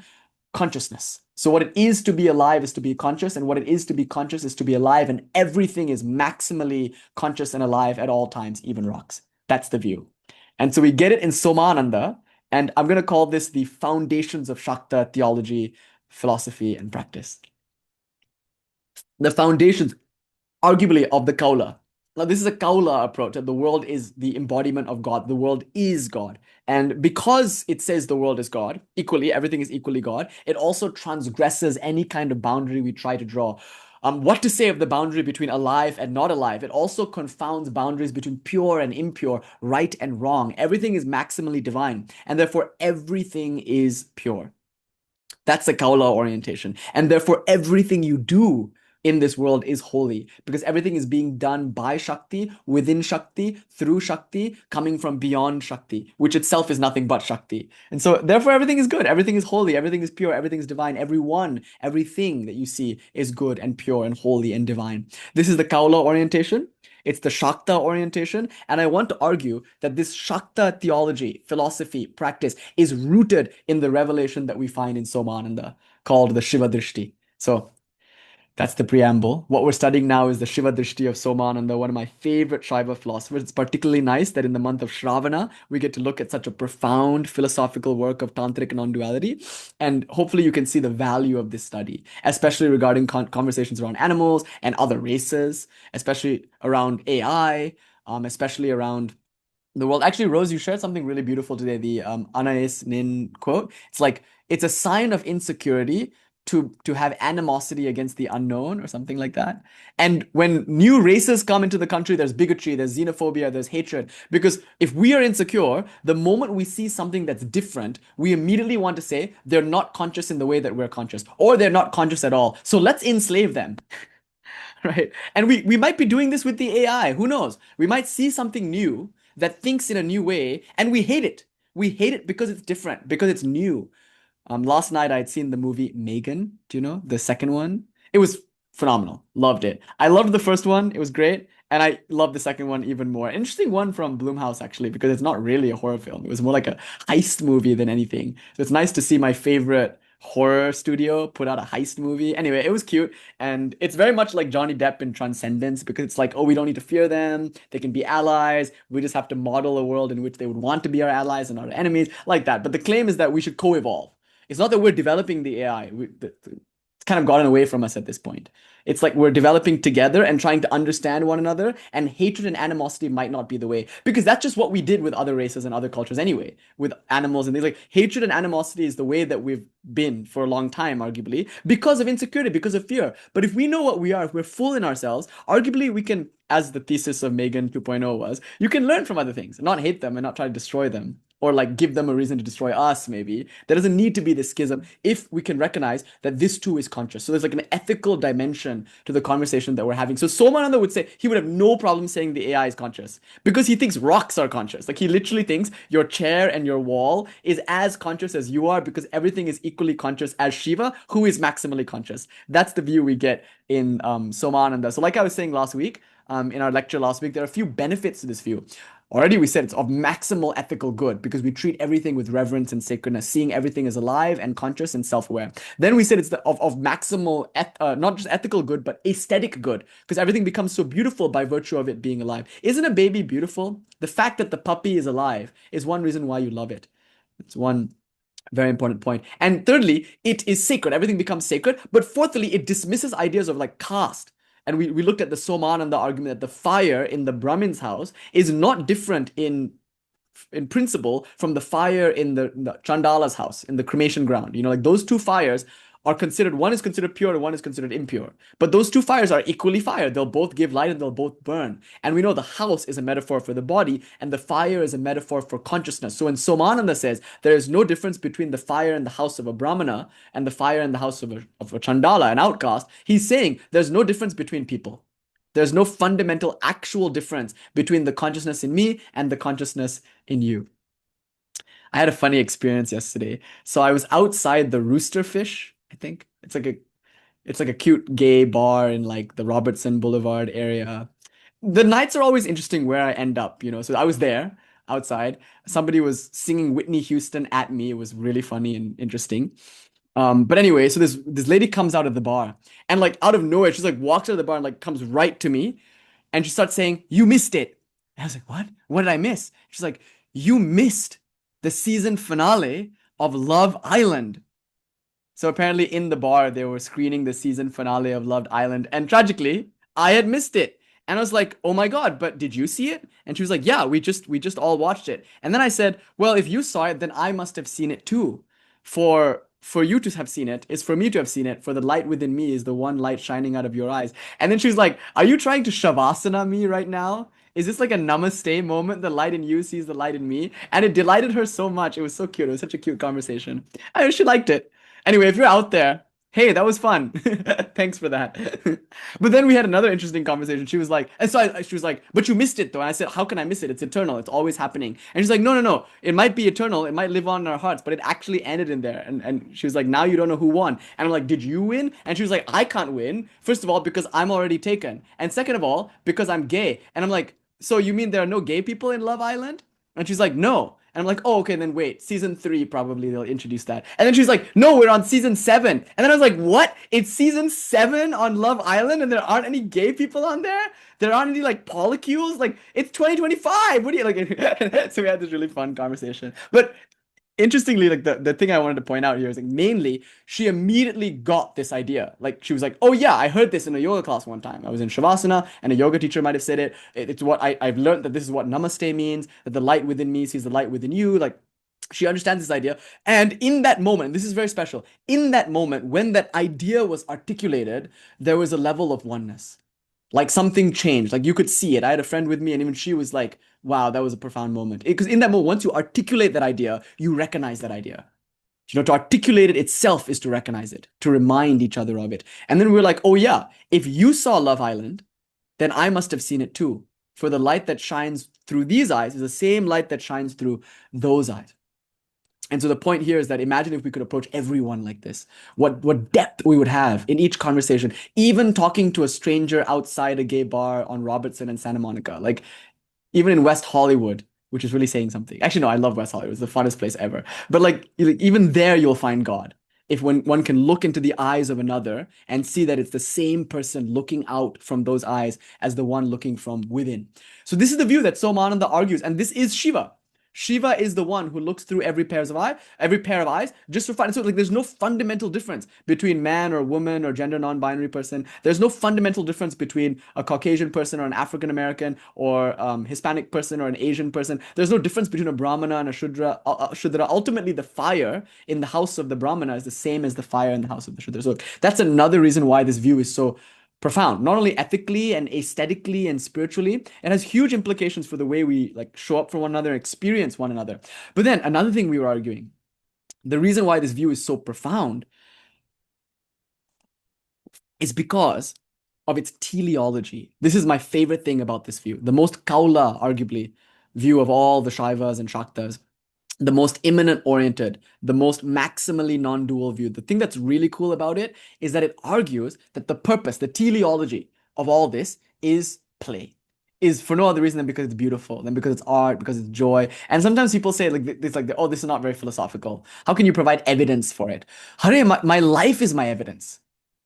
consciousness. So what it is to be alive is to be conscious, and what it is to be conscious is to be alive, and everything is maximally conscious and alive at all times, even rocks. That's the view. And so we get it in Somananda, and I'm going to call this the foundations of Shakta theology, philosophy, and practice. The foundations, arguably, of the Kaula. Now, this is a Kaula approach, that the world is the embodiment of God. The world is God. And because it says the world is God, equally, everything is equally God, it also transgresses any kind of boundary we try to draw. What to say of the boundary between alive and not alive? It also confounds boundaries between pure and impure, right and wrong. Everything is maximally divine, and therefore everything is pure. That's the Kaula orientation. And therefore everything you do in this world is holy, because everything is being done by Shakti, within Shakti, through Shakti, coming from beyond Shakti, which itself is nothing but Shakti. And so therefore everything is good, everything is holy, everything is pure, everything is divine. Everything that you see is good and pure and holy and divine. This is the Kaula orientation. It's the Śakta orientation. And I want to argue that this Śakta theology, philosophy, practice is rooted in the revelation that we find in Somananda, called the Śiva-drshti. So that's the preamble. What we're studying now is the Śiva-drshti of Somananda, one of my favorite Shaiva philosophers. It's particularly nice that in the month of Śrāvana, we get to look at such a profound philosophical work of Tantric non-duality. And hopefully you can see the value of this study, especially regarding conversations around animals and other races, especially around AI, especially around the world. Actually, Rose, you shared something really beautiful today, the Anais Nin quote. It's like, it's a sign of insecurity to have animosity against the unknown or something like that. And when new races come into the country, there's bigotry, there's xenophobia, there's hatred. Because if we are insecure, the moment we see something that's different, we immediately want to say they're not conscious in the way that we're conscious, or they're not conscious at all. So let's enslave them. Right? And we might be doing this with the AI. Who knows? We might see something new that thinks in a new way, and we hate it. We hate it because it's different, because it's new. Last night I had seen the movie Megan. Do you know the second one? It was phenomenal. Loved it. I loved the first one. It was great. And I loved the second one even more. Interesting one from Blumhouse, actually, because it's not really a horror film. It was more like a heist movie than anything. So it's nice to see my favorite horror studio put out a heist movie. Anyway, it was cute. And it's very much like Johnny Depp in Transcendence, because it's like, oh, we don't need to fear them. They can be allies. We just have to model a world in which they would want to be our allies and our enemies, like that. But the claim is that we should co-evolve. It's not that we're developing the AI. It's kind of gotten away from us at this point. It's like we're developing together and trying to understand one another, and hatred and animosity might not be the way, because that's just what we did with other races and other cultures anyway, with animals and things. Like, hatred and animosity is the way that we've been for a long time, arguably, because of insecurity, because of fear. But if we know what we are, if we're full in ourselves, arguably we can, as the thesis of Megan 2.0 was, you can learn from other things, not hate them and not try to destroy them. or like give them a reason to destroy us, maybe. There doesn't need to be this schism if we can recognize that this too is conscious. So there's like an ethical dimension to the conversation that we're having. So Somananda would say he would have no problem saying the AI is conscious because he thinks rocks are conscious. Like he literally thinks your chair and your wall is as conscious as you are because everything is equally conscious as Shiva, who is maximally conscious. That's the view we get in Somananda. So like I was saying last week, in our lecture last week, there are a few benefits to this view. Already we said it's of maximal ethical good because we treat everything with reverence and sacredness, seeing everything as alive and conscious and self-aware. Then we said it's of maximal, not just ethical good, but aesthetic good because everything becomes so beautiful by virtue of it being alive. Isn't a baby beautiful? The fact that the puppy is alive is one reason why you love it. It's one very important point. And thirdly, it is sacred. Everything becomes sacred. But fourthly, it dismisses ideas of like caste. And we looked at the Somananda argument that the fire in the Brahmin's house is not different in principle from the fire in the Chandala's house, in the cremation ground. You know, like those two fires are considered, one is considered pure and one is considered impure. But those two fires are equally fire. They'll both give light and they'll both burn. And we know the house is a metaphor for the body and the fire is a metaphor for consciousness. So when Somananda says there is no difference between the fire in the house of a Brahmana and the fire in the house of a Chandala, an outcast, he's saying there's no difference between people. There's no fundamental actual difference between the consciousness in me and the consciousness in you. I had a funny experience yesterday. So I was outside the Roosterfish, I think. It's like a cute gay bar in like the Robertson Boulevard area. The nights are always interesting where I end up, you know. So I was there outside. Somebody was singing Whitney Houston at me. It was really funny and interesting. But anyway, so this lady comes out of the bar and like out of nowhere, she's like walks out of the bar and like comes right to me and she starts saying, "You missed it." And I was like, "What? What did I miss?" She's like, "You missed the season finale of Love Island." So apparently in the bar, they were screening the season finale of Love Island. And tragically, I had missed it. And I was like, "Oh my God, but did you see it?" And she was like, "Yeah, we just all watched it." And then I said, "Well, if you saw it, then I must have seen it too. For you to have seen it is for me to have seen it, for the light within me is the one light shining out of your eyes." And then she was like, "Are you trying to shavasana me right now? Is this like a namaste moment? The light in you sees the light in me." And it delighted her so much. It was so cute. It was such a cute conversation. She liked it. Anyway, if you're out there, hey, that was fun. Thanks for that. But then we had another interesting conversation. She was like, she was like, "But you missed it though." And I said, "How can I miss it? It's eternal. It's always happening." And she's like, "No, no, no. It might be eternal. It might live on in our hearts, but it actually ended in there." And she was like, "Now you don't know who won." And I'm like, "Did you win?" And she was like, "I can't win. First of all, because I'm already taken. And second of all, because I'm gay." And I'm like, "So you mean there are no gay people in Love Island?" And she's like, "No." And I'm like, "Oh, okay, then wait. Season 3, probably they'll introduce that." And then she's like, "No, we're on season 7." And then I was like, "What? It's season 7 on Love Island and there aren't any gay people on there? There aren't any like polycules? Like, it's 2025. What do you like?" So we had this really fun conversation. But interestingly, like the thing I wanted to point out here is like mainly she immediately got this idea. Like she was like, "Oh yeah, I heard this in a yoga class one time. I was in Shavasana and a yoga teacher might have said it. It's what I've learned that this is what namaste means, that the light within me sees the light within you." Like she understands this idea. And in that moment, this is very special. In that moment, when that idea was articulated, there was a level of oneness. Like something changed. Like you could see it. I had a friend with me and even she was like, "Wow, that was a profound moment." Because in that moment, once you articulate that idea, you recognize that idea. You know, to articulate it itself is to recognize it, to remind each other of it. And then we're like, "Oh yeah, if you saw Love Island, then I must have seen it too. For the light that shines through these eyes is the same light that shines through those eyes." And so the point here is that imagine if we could approach everyone like this, what depth we would have in each conversation, even talking to a stranger outside a gay bar on Robertson and Santa Monica, like even in West Hollywood, which is really saying something. Actually, no, I love West Hollywood. It's the funnest place ever. But like even there, you'll find God. If when one can look into the eyes of another and see that it's the same person looking out from those eyes as the one looking from within. So this is the view that Somananda argues, and this is Shiva. Shiva is the one who looks through every pair of eyes, just to find. So like, there's no fundamental difference between man or woman or gender non-binary person. There's no fundamental difference between a Caucasian person or an African American or Hispanic person or an Asian person. There's no difference between a Brahmana and a Shudra. Ultimately, the fire in the house of the Brahmana is the same as the fire in the house of the Shudra. So that's another reason why this view is so profound, not only ethically and aesthetically and spiritually. It has huge implications for the way we like show up for one another, experience one another. But then another thing we were arguing, the reason why this view is so profound is because of its teleology. This is my favorite thing about this view. The most kaula, arguably, view of all the Shaivas and Shaktas, the most immanent oriented, the most maximally non-dual view. The thing that's really cool about it is that it argues that the purpose, the teleology of all this is play, is for no other reason than because it's beautiful, than because it's art, because it's joy. And sometimes people say oh, this is not very philosophical. How can you provide evidence for it? Hare, my life is my evidence,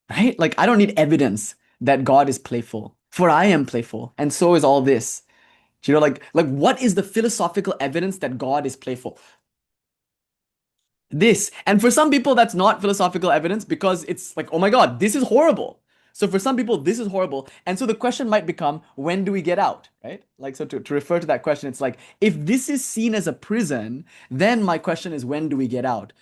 right? Like I don't need evidence that God is playful, for I am playful, and so is all this. You know, like what is the philosophical evidence that God is playful? This. And for some people, that's not philosophical evidence because it's like, oh my God, this is horrible. So for some people, this is horrible. And so the question might become, when do we get out, right? Like, so to refer to that question, it's like, if this is seen as a prison, then my question is, when do we get out?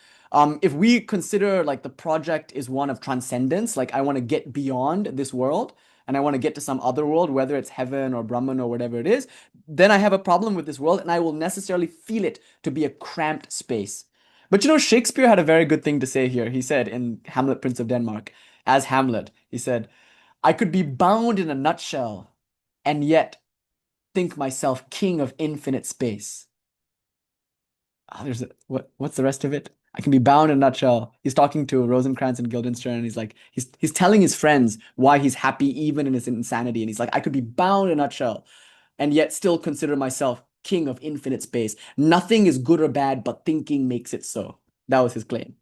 If we consider like the project is one of transcendence, like I want to get beyond this world, and I want to get to some other world, whether it's heaven or Brahman or whatever it is, then I have a problem with this world and I will necessarily feel it to be a cramped space. But you know, Shakespeare had a very good thing to say here. He said in Hamlet, Prince of Denmark, as Hamlet, he said, I could be bound in a nutshell and yet think myself king of infinite space. What's the rest of it? I can be bound in a nutshell. He's talking to Rosencrantz and Guildenstern, and he's like, he's telling his friends why he's happy even in his insanity. And he's like, I could be bound in a nutshell and yet still consider myself king of infinite space. Nothing is good or bad, but thinking makes it so. That was his claim.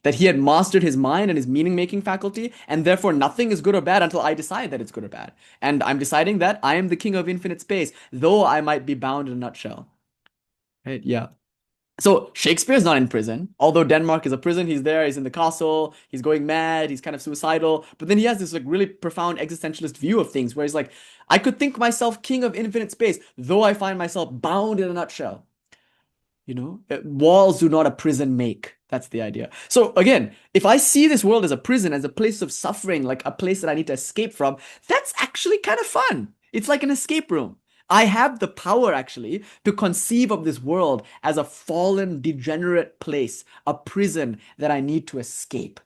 That he had mastered his mind and his meaning-making faculty, and therefore nothing is good or bad until I decide that it's good or bad. And I'm deciding that I am the king of infinite space, though I might be bound in a nutshell. Right? Yeah. So Shakespeare's not in prison. Although Denmark is a prison, he's there, he's in the castle, he's going mad, he's kind of suicidal. But then he has this like really profound existentialist view of things where he's like, I could think myself king of infinite space, though I find myself bound in a nutshell. You know, walls do not a prison make. That's the idea. So again, if I see this world as a prison, as a place of suffering, like a place that I need to escape from, that's actually kind of fun. It's like an escape room. I have the power actually to conceive of this world as a fallen, degenerate place, a prison that I need to escape.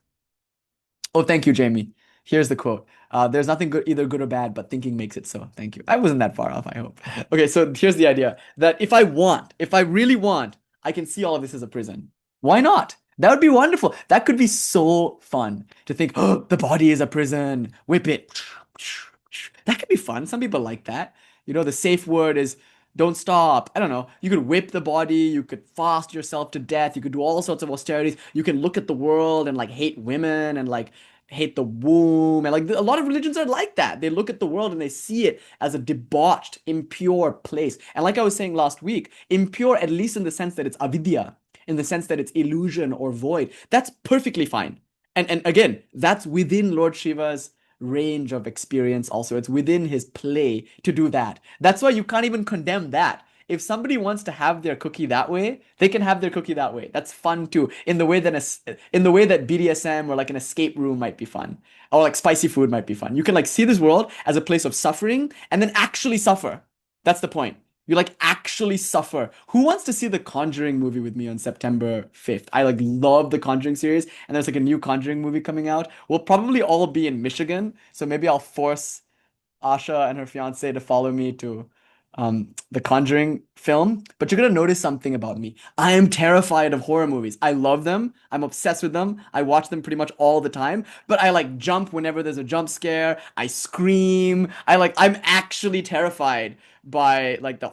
Oh, thank you, Jamie. Here's the quote. There's nothing good, either good or bad, but thinking makes it so. Thank you. I wasn't that far off, I hope. Okay, so here's the idea that if I really want, I can see all of this as a prison. Why not? That would be wonderful. That could be so fun to think, oh, the body is a prison. Whip it. That could be fun. Some people like that. You know, the safe word is don't stop. I don't know. You could whip the body. You could fast yourself to death. You could do all sorts of austerities. You can look at the world and like hate women and like hate the womb. And like a lot of religions are like that. They look at the world and they see it as a debauched, impure place. And like I was saying last week, impure at least in the sense that it's avidya, in the sense that it's illusion or void. That's perfectly fine. And again, that's within Lord Shiva's range of experience also. It's within his play to do that. That's why you can't even condemn that. If somebody wants to have their cookie that way, they can have their cookie that way. That's fun too. In the way that BDSM or like an escape room might be fun, or like spicy food might be fun. You can like see this world as a place of suffering and then actually suffer. That's the point. You like actually suffer. Who wants to see the Conjuring movie with me on September 5th? I like love the Conjuring series, and there's like a new Conjuring movie coming out. We'll probably all be in Michigan, so maybe I'll force Asha and her fiance to follow me to the Conjuring film. But you're gonna notice something about me. I am terrified of horror movies. I love them. I'm obsessed with them. I watch them pretty much all the time. But I like jump whenever there's a jump scare. I scream. I'm actually terrified by like the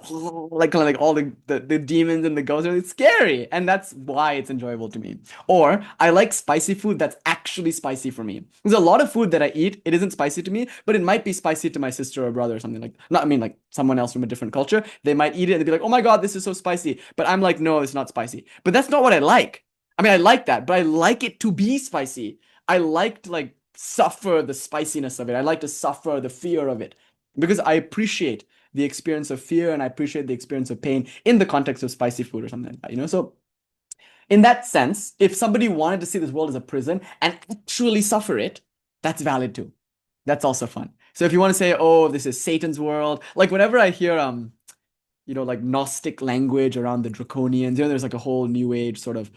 like kind of like all the demons and the ghosts. It's scary, and that's why it's enjoyable to me. Or I like spicy food that's actually spicy for me. There's a lot of food that I eat, it isn't spicy to me, but it might be spicy to my sister or brother or something like not I mean like someone else from a different culture. They might eat it and they'd be like, oh my God, this is so spicy. But I'm like, no, it's not spicy. But that's not what I like. I mean, I like that, but I like it to be spicy. I like to like suffer the spiciness of it. I like to suffer the fear of it because I appreciate the experience of fear and I appreciate the experience of pain in the context of spicy food or something like that, you know? So in that sense, if somebody wanted to see this world as a prison and actually suffer it, that's valid too. That's also fun. So if you want to say, oh, this is Satan's world, like whenever I hear like Gnostic language around the draconians, there's like a whole new age sort of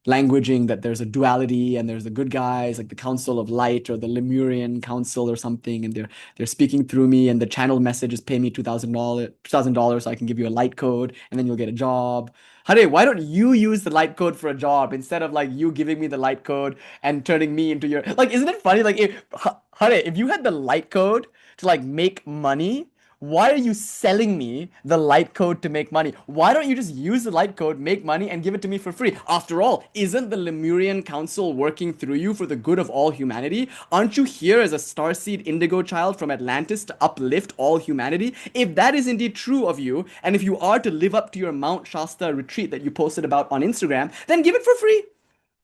languaging that there's a duality and there's the good guys, like the Council of Light or the Lemurian Council or something, and they're speaking through me, and the channel message is pay me $2,000 so I can give you a light code and then you'll get a job. Hare, why don't you use the light code for a job instead of like you giving me the light code and turning me into your, like, isn't it funny? Like, Hare, if you had the light code to like make money, why are you selling me the light code to make money? Why don't you just use the light code, make money, and give it to me for free? After all, isn't the Lemurian Council working through you for the good of all humanity? Aren't you here as a starseed indigo child from Atlantis to uplift all humanity? If that is indeed true of you, and if you are to live up to your Mount Shasta retreat that you posted about on Instagram, then give it for free.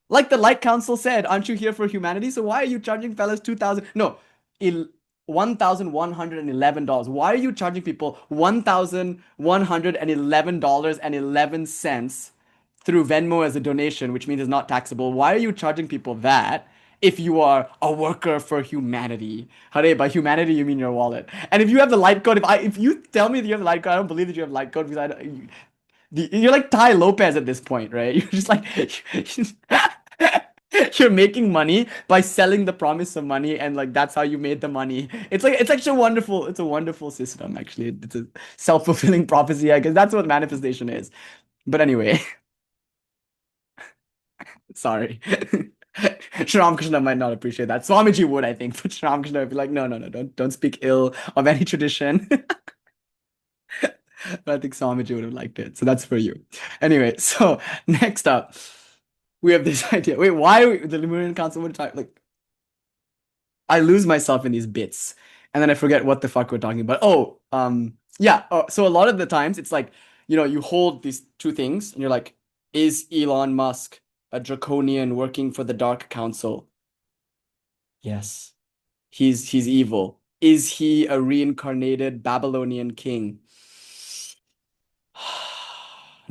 Like the Light Council said, aren't you here for humanity? So why are you charging fellas 2,000? No, $1,111. Why are you charging people $1,111.11 through Venmo as a donation, which means it's not taxable? Why are you charging people that if you are a worker for humanity? Hare, by humanity you mean your wallet. And if you have the light code, if you tell me that you have the light code, I don't believe that you have light code because you're like Ty Lopez at this point, right? You're just like you're making money by selling the promise of money, and like that's how you made the money. It's actually it's a wonderful system, actually. It's a self-fulfilling prophecy, I guess that's what manifestation is. But anyway, sorry. Sri Ramakrishna might not appreciate that. Swamiji would, I think, but Sri Ramakrishna would be like, no, don't speak ill of any tradition. But I think Swamiji would have liked it. So that's for you. Anyway, so next up, we have this idea. Wait, why the Lemurian Council would talk? Like, I lose myself in these bits, and then I forget what the fuck we're talking about. Oh, yeah. So a lot of the times it's like, you hold these two things, and you're like, is Elon Musk a draconian working for the Dark Council? Yes. He's evil. Is he a reincarnated Babylonian king?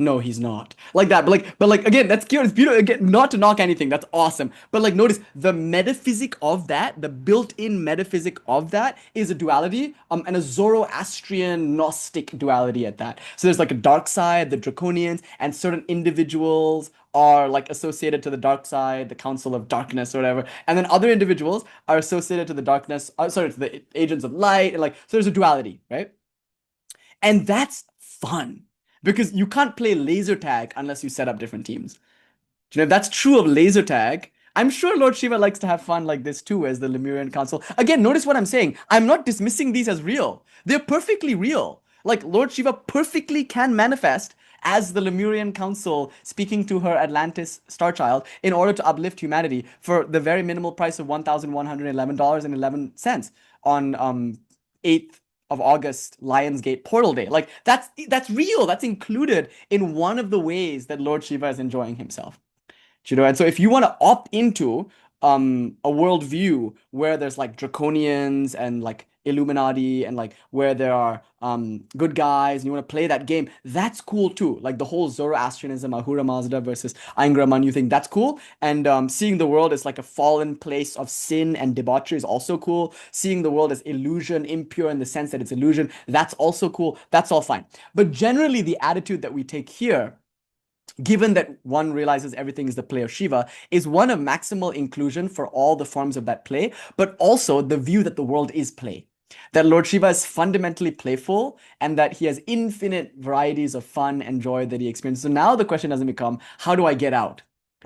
No, he's not. Like that, but like again, that's cute. It's beautiful. Again, not to knock anything. That's awesome. But like, notice the metaphysic of that, the built-in metaphysic of that is a duality, and a Zoroastrian Gnostic duality at that. So there's like a dark side, the draconians, and certain individuals are like associated to the dark side, the Council of Darkness or whatever, and then other individuals are associated to the darkness, to the agents of light, and like so there's a duality, right? And that's fun. Because you can't play laser tag unless you set up different teams. If that's true of laser tag, I'm sure Lord Shiva likes to have fun like this too as the Lemurian Council. Again, notice what I'm saying. I'm not dismissing these as real. They're perfectly real. Like Lord Shiva perfectly can manifest as the Lemurian Council speaking to her Atlantis star child in order to uplift humanity for the very minimal price of $1,111.11 on 8th of August, Lionsgate Portal Day. Like that's real. That's included in one of the ways that Lord Shiva is enjoying himself. And so if you want to opt into a worldview where there's like draconians and like Illuminati and like where there are good guys and you want to play that game, that's cool too. Like the whole Zoroastrianism, Ahura Mazda versus Aingra Manu thing, that's cool. And seeing the world as like a fallen place of sin and debauchery is also cool. Seeing the world as illusion, impure in the sense that it's illusion, that's also cool. That's all fine. But generally the attitude that we take here, given that one realizes everything is the play of Shiva, is one of maximal inclusion for all the forms of that play, but also the view that the world is play. That Lord Shiva is fundamentally playful and that he has infinite varieties of fun and joy that he experiences. So now the question doesn't become, how do I get out?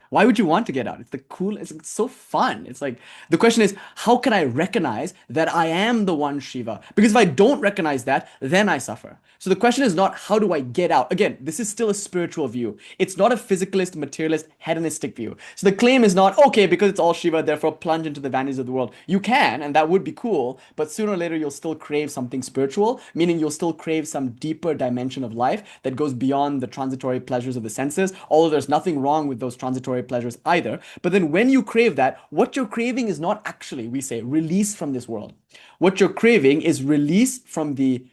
Why would you want to get out? It's so fun. It's like, the question is, how can I recognize that I am the one Shiva? Because if I don't recognize that, then I suffer. So the question is not, how do I get out? Again, this is still a spiritual view. It's not a physicalist, materialist, hedonistic view. So the claim is not, okay, because it's all Shiva, therefore plunge into the vanities of the world. You can, and that would be cool, but sooner or later you'll still crave something spiritual, meaning you'll still crave some deeper dimension of life that goes beyond the transitory pleasures of the senses, although there's nothing wrong with those transitory pleasures either. But then when you crave that, what you're craving is not actually, we say, release from this world. What you're craving is release from the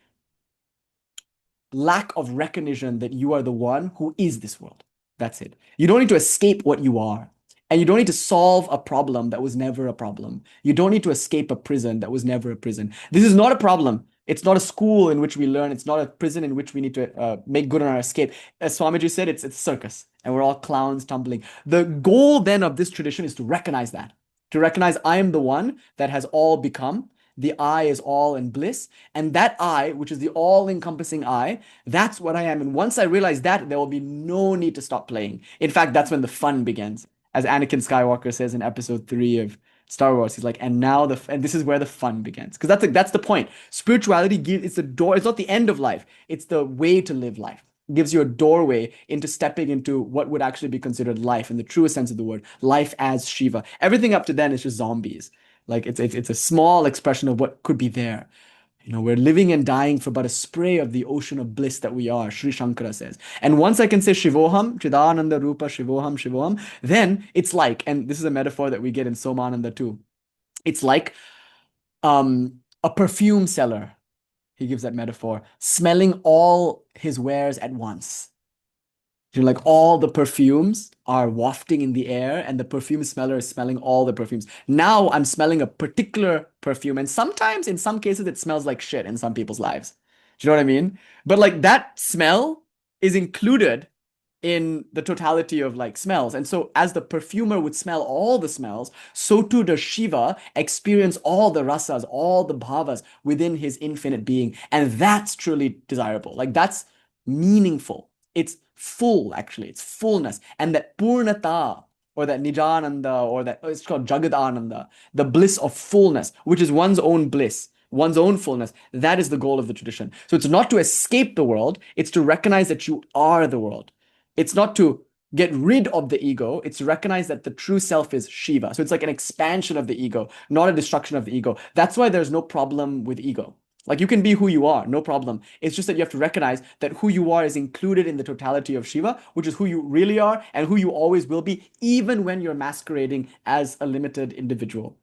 lack of recognition that you are the one who is this world. That's it. You don't need to escape what you are. And you don't need to solve a problem that was never a problem. You don't need to escape a prison that was never a prison. This is not a problem. It's not a school in which we learn. It's not a prison in which we need to make good on our escape. As Swamiji said, it's a circus, and we're all clowns tumbling. The goal then of this tradition is to recognize that. To recognize I am the one that has all become. The I is all in bliss. And that I, which is the all-encompassing I, that's what I am. And once I realize that, there will be no need to stop playing. In fact, that's when the fun begins. As Anakin Skywalker says in episode 3 of Star Wars, he's like, and this is where the fun begins. Because that's the point. Spirituality it's the door, it's not the end of life, it's the way to live life. It gives you a doorway into stepping into what would actually be considered life in the truest sense of the word, life as Shiva. Everything up to then is just zombies. Like it's a small expression of what could be there. We're living and dying for but a spray of the ocean of bliss that we are, Sri Shankara says. And once I can say Shivoham, Chidananda Rupa, Shivoham, Shivoham, then it's like, and this is a metaphor that we get in Somananda too, it's like a perfume seller, he gives that metaphor, smelling all his wares at once. Like all the perfumes are wafting in the air and the perfume smeller is smelling all the perfumes. Now I'm smelling a particular perfume, and sometimes in some cases it smells like shit in some people's lives. Do you know what I mean? But like that smell is included in the totality of like smells. And so as the perfumer would smell all the smells, so too does Shiva experience all the rasas, all the bhavas within his infinite being. And that's truly desirable. Like that's meaningful. It's full, actually. It's fullness. And that purnata, or that nijananda, or that, it's called jagadananda, the bliss of fullness, which is one's own bliss, one's own fullness. That is the goal of the tradition. So it's not to escape the world. It's to recognize that you are the world. It's not to get rid of the ego. It's to recognize that the true self is Shiva. So it's like an expansion of the ego, not a destruction of the ego. That's why there's no problem with ego. Like you can be who you are, no problem. It's just that you have to recognize that who you are is included in the totality of Shiva, which is who you really are and who you always will be, even when you're masquerading as a limited individual.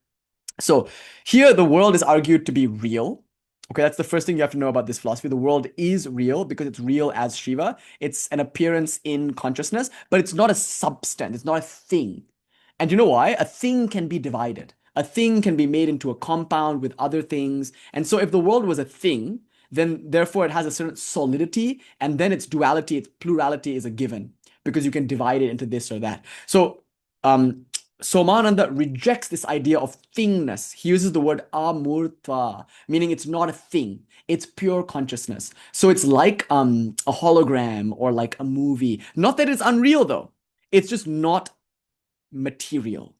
So here the world is argued to be real. Okay, that's the first thing you have to know about this philosophy. The world is real because it's real as Shiva. It's an appearance in consciousness, but it's not a substance. It's not a thing. And you know why? A thing can be divided. A thing can be made into a compound with other things. And so if the world was a thing, then therefore it has a certain solidity, and then its duality, its plurality is a given because you can divide it into this or that. So Somananda rejects this idea of thingness. He uses the word amurtva, meaning it's not a thing. It's pure consciousness. So it's like a hologram or like a movie. Not that it's unreal though. It's just not material.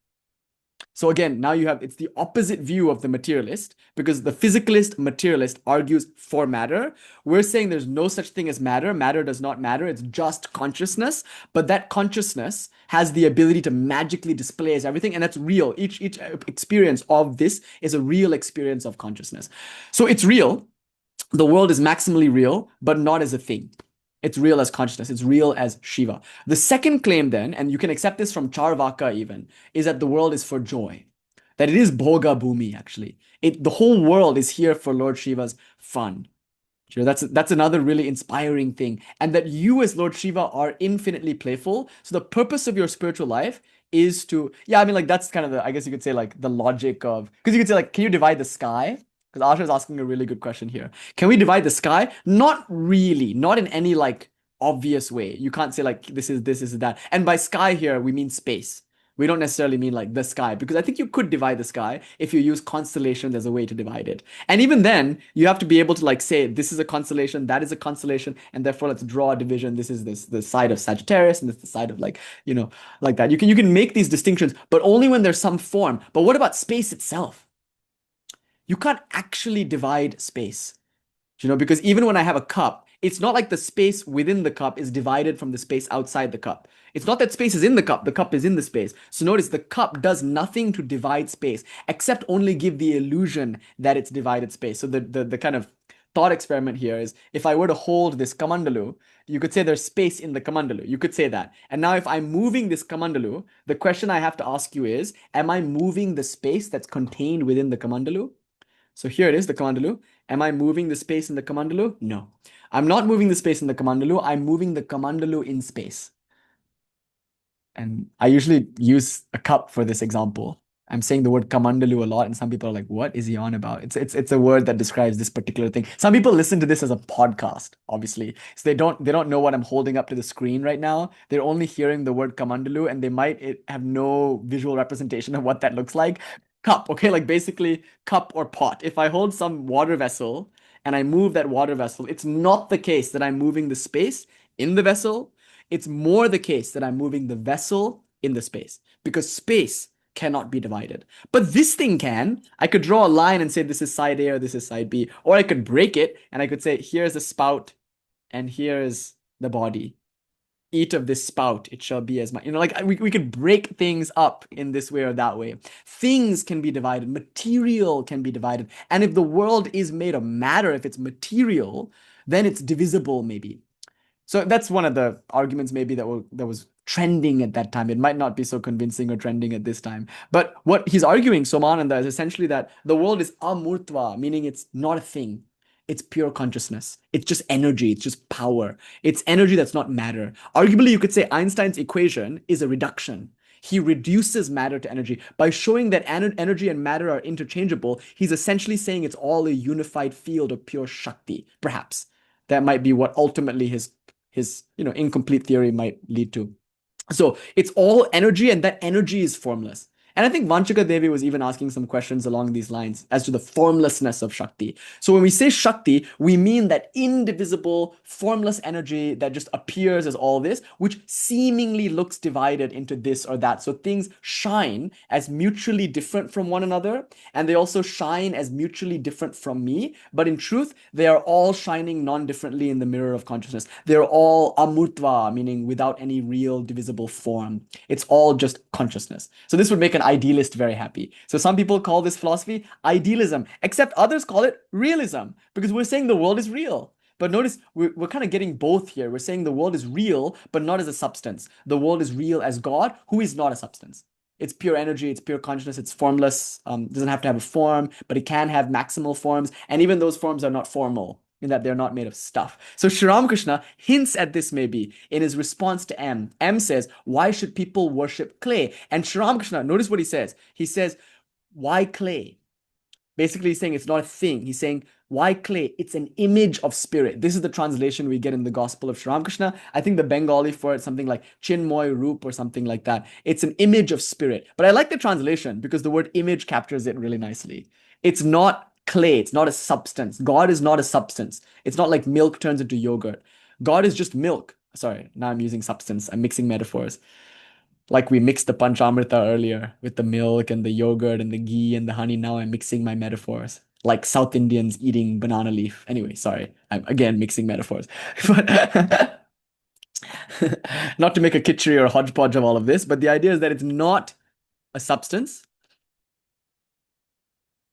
So again, now it's the opposite view of the materialist, because the physicalist materialist argues for matter. We're saying there's no such thing as matter. Matter does not matter. It's just consciousness. But that consciousness has the ability to magically display as everything. And that's real. Each experience of this is a real experience of consciousness. So it's real. The world is maximally real, but not as a thing. It's real as consciousness. It's real as Shiva. The second claim then, and you can accept this from Charvaka even, is that the world is for joy. That it is Bhoga Bhumi, actually. The whole world is here for Lord Shiva's fun. Sure, that's another really inspiring thing. And that you as Lord Shiva are infinitely playful. So the purpose of your spiritual life is to, yeah, I mean, like that's kind of I guess you could say like the logic of, because you could say like, can you divide the sky? Because Asha is asking a really good question here. Can we divide the sky? Not really, not in any like obvious way. You can't say like this is that. And by sky here, we mean space. We don't necessarily mean like the sky, because I think you could divide the sky if you use constellations as a way to divide it. And even then, you have to be able to like say this is a constellation, that is a constellation, and therefore let's draw a division. This is the side of Sagittarius, and this is the side of like, like that. You can make these distinctions, but only when there's some form. But what about space itself? You can't actually divide space, because even when I have a cup, it's not like the space within the cup is divided from the space outside the cup. It's not that space is in the cup is in the space. So notice the cup does nothing to divide space, except only give the illusion that it's divided space. So the kind of thought experiment here is, if I were to hold this kamandalu, you could say there's space in the kamandalu. You could say that. And now if I'm moving this kamandalu, the question I have to ask you is, am I moving the space that's contained within the kamandalu? So here it is, the kamandalu. Am I moving the space in the kamandalu? No. I'm not moving the space in the kamandalu. I'm moving the kamandalu in space. And I usually use a cup for this example. I'm saying the word kamandalu a lot, and some people are like, what is he on about? It's a word that describes this particular thing. Some people listen to this as a podcast, obviously. So they don't know what I'm holding up to the screen right now. They're only hearing the word kamandalu, and they might have no visual representation of what that looks like. Cup, okay, like basically cup or pot. If I hold some water vessel and I move that water vessel, it's not the case that I'm moving the space in the vessel. It's more the case that I'm moving the vessel in the space, because space cannot be divided. But this thing can. I could draw a line and say this is side A or this is side B. Or I could break it and I could say here's the spout and here's the body. Eat of this spout, it shall be as my, like we could break things up in this way or that way. Things can be divided, material can be divided. And if the world is made of matter, if it's material, then it's divisible maybe. So that's one of the arguments maybe that was trending at that time. It might not be so convincing or trending at this time. But what he's arguing, Somananda, is essentially that the world is amurtva, meaning it's not a thing. It's pure consciousness. It's just energy. It's just power. It's energy that's not matter. Arguably, you could say Einstein's equation is a reduction. He reduces matter to energy. By showing that energy and matter are interchangeable, he's essentially saying it's all a unified field of pure Shakti, perhaps. That might be what ultimately his incomplete theory might lead to. So it's all energy, and that energy is formless. And I think Vanchika Devi was even asking some questions along these lines as to the formlessness of Shakti. So when we say Shakti, we mean that indivisible, formless energy that just appears as all this, which seemingly looks divided into this or that. So things shine as mutually different from one another, and they also shine as mutually different from me. But in truth, they are all shining non-differently in the mirror of consciousness. They're all amurtva, meaning without any real divisible form. It's all just consciousness. So this would make an idealist very happy. So some people call this philosophy idealism, except others call it realism, because we're saying the world is real. But notice we're kind of getting both here. We're saying the world is real, but not as a substance. The world is real as God, who is not a substance. It's pure energy, it's pure consciousness, it's formless, doesn't have to have a form, but it can have maximal forms, and even those forms are not formal, in that they're not made of stuff. So Sri Ramakrishna hints at this maybe in his response to M. M says, why should people worship clay? And Sri Ramakrishna, notice what he says. He says, why clay? Basically, he's saying it's not a thing. He's saying, why clay? It's an image of spirit. This is the translation we get in the Gospel of Sri Ramakrishna. I think the Bengali for it, something like Chinmoy Roop or something like that. It's an image of spirit. But I like the translation because the word image captures it really nicely. It's not clay. It's not a substance. God is not a substance. It's not like milk turns into yogurt. God is just milk. Sorry, now I'm using substance. I'm mixing metaphors. Like we mixed the panchamrita earlier with the milk and the yogurt and the ghee and the honey. Now I'm mixing my metaphors. Like South Indians eating banana leaf. Anyway, sorry. I'm again mixing metaphors. But not to make a kitchery or a hodgepodge of all of this, but the idea is that it's not a substance.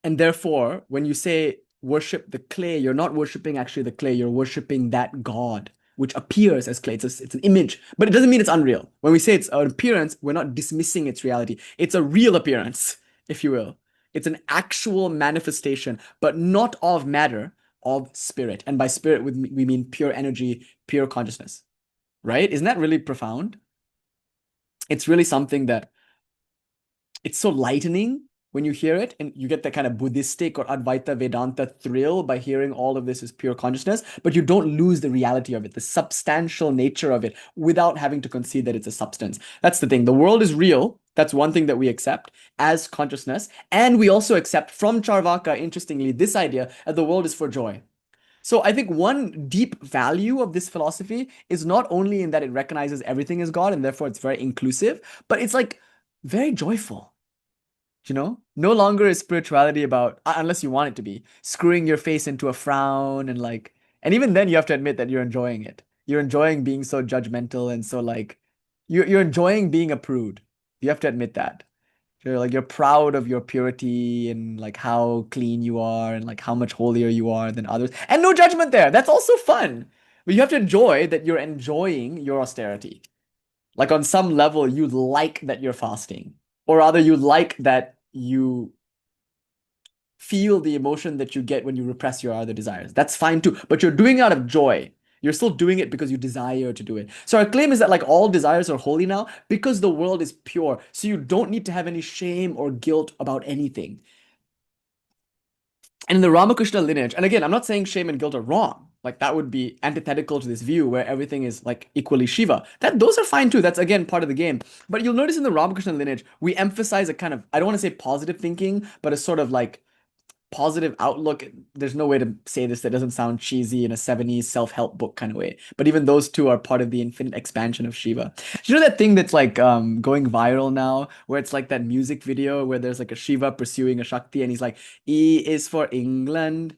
And therefore, when you say worship the clay, you're not worshiping actually the clay, you're worshiping that God, which appears as clay. It's an image, but it doesn't mean it's unreal. When we say it's an appearance, we're not dismissing its reality. It's a real appearance, if you will. It's an actual manifestation, but not of matter, of spirit. And by spirit, we mean pure energy, pure consciousness, right? Isn't that really profound? It's really something that it's so lightening when you hear it, and you get that kind of Buddhistic or Advaita Vedanta thrill by hearing all of this as pure consciousness, but you don't lose the reality of it, the substantial nature of it, without having to concede that it's a substance. That's the thing. The world is real. That's one thing that we accept as consciousness. And we also accept from Charvaka, interestingly, this idea that the world is for joy. So I think one deep value of this philosophy is not only in that it recognizes everything as God, and therefore it's very inclusive, but it's like very joyful. No longer is spirituality about, unless you want it to be, screwing your face into a frown and even then you have to admit that you're enjoying it. You're enjoying being so judgmental and so you're enjoying being a prude. You have to admit that. You're proud of your purity and how clean you are and how much holier you are than others. And no judgment there. That's also fun. But you have to enjoy that you're enjoying your austerity. On some level, you like that you're fasting. Or rather, you like that you feel the emotion that you get when you repress your other desires. That's fine too. But you're doing it out of joy. You're still doing it because you desire to do it. So our claim is that like all desires are holy now because the world is pure. So you don't need to have any shame or guilt about anything. And in the Ramakrishna lineage, and again, I'm not saying shame and guilt are wrong. Like that would be antithetical to this view where everything is like equally Shiva. Those are fine too. That's again part of the game. But you'll notice in the Ramakrishna lineage, we emphasize a kind of, I don't want to say positive thinking, but a sort of like positive outlook. There's no way to say this that doesn't sound cheesy in a 70s self-help book kind of way. But even those two are part of the infinite expansion of Shiva. You know that thing that's like going viral now, where it's like that music video where there's like a Shiva pursuing a Shakti and he's like, E is for England.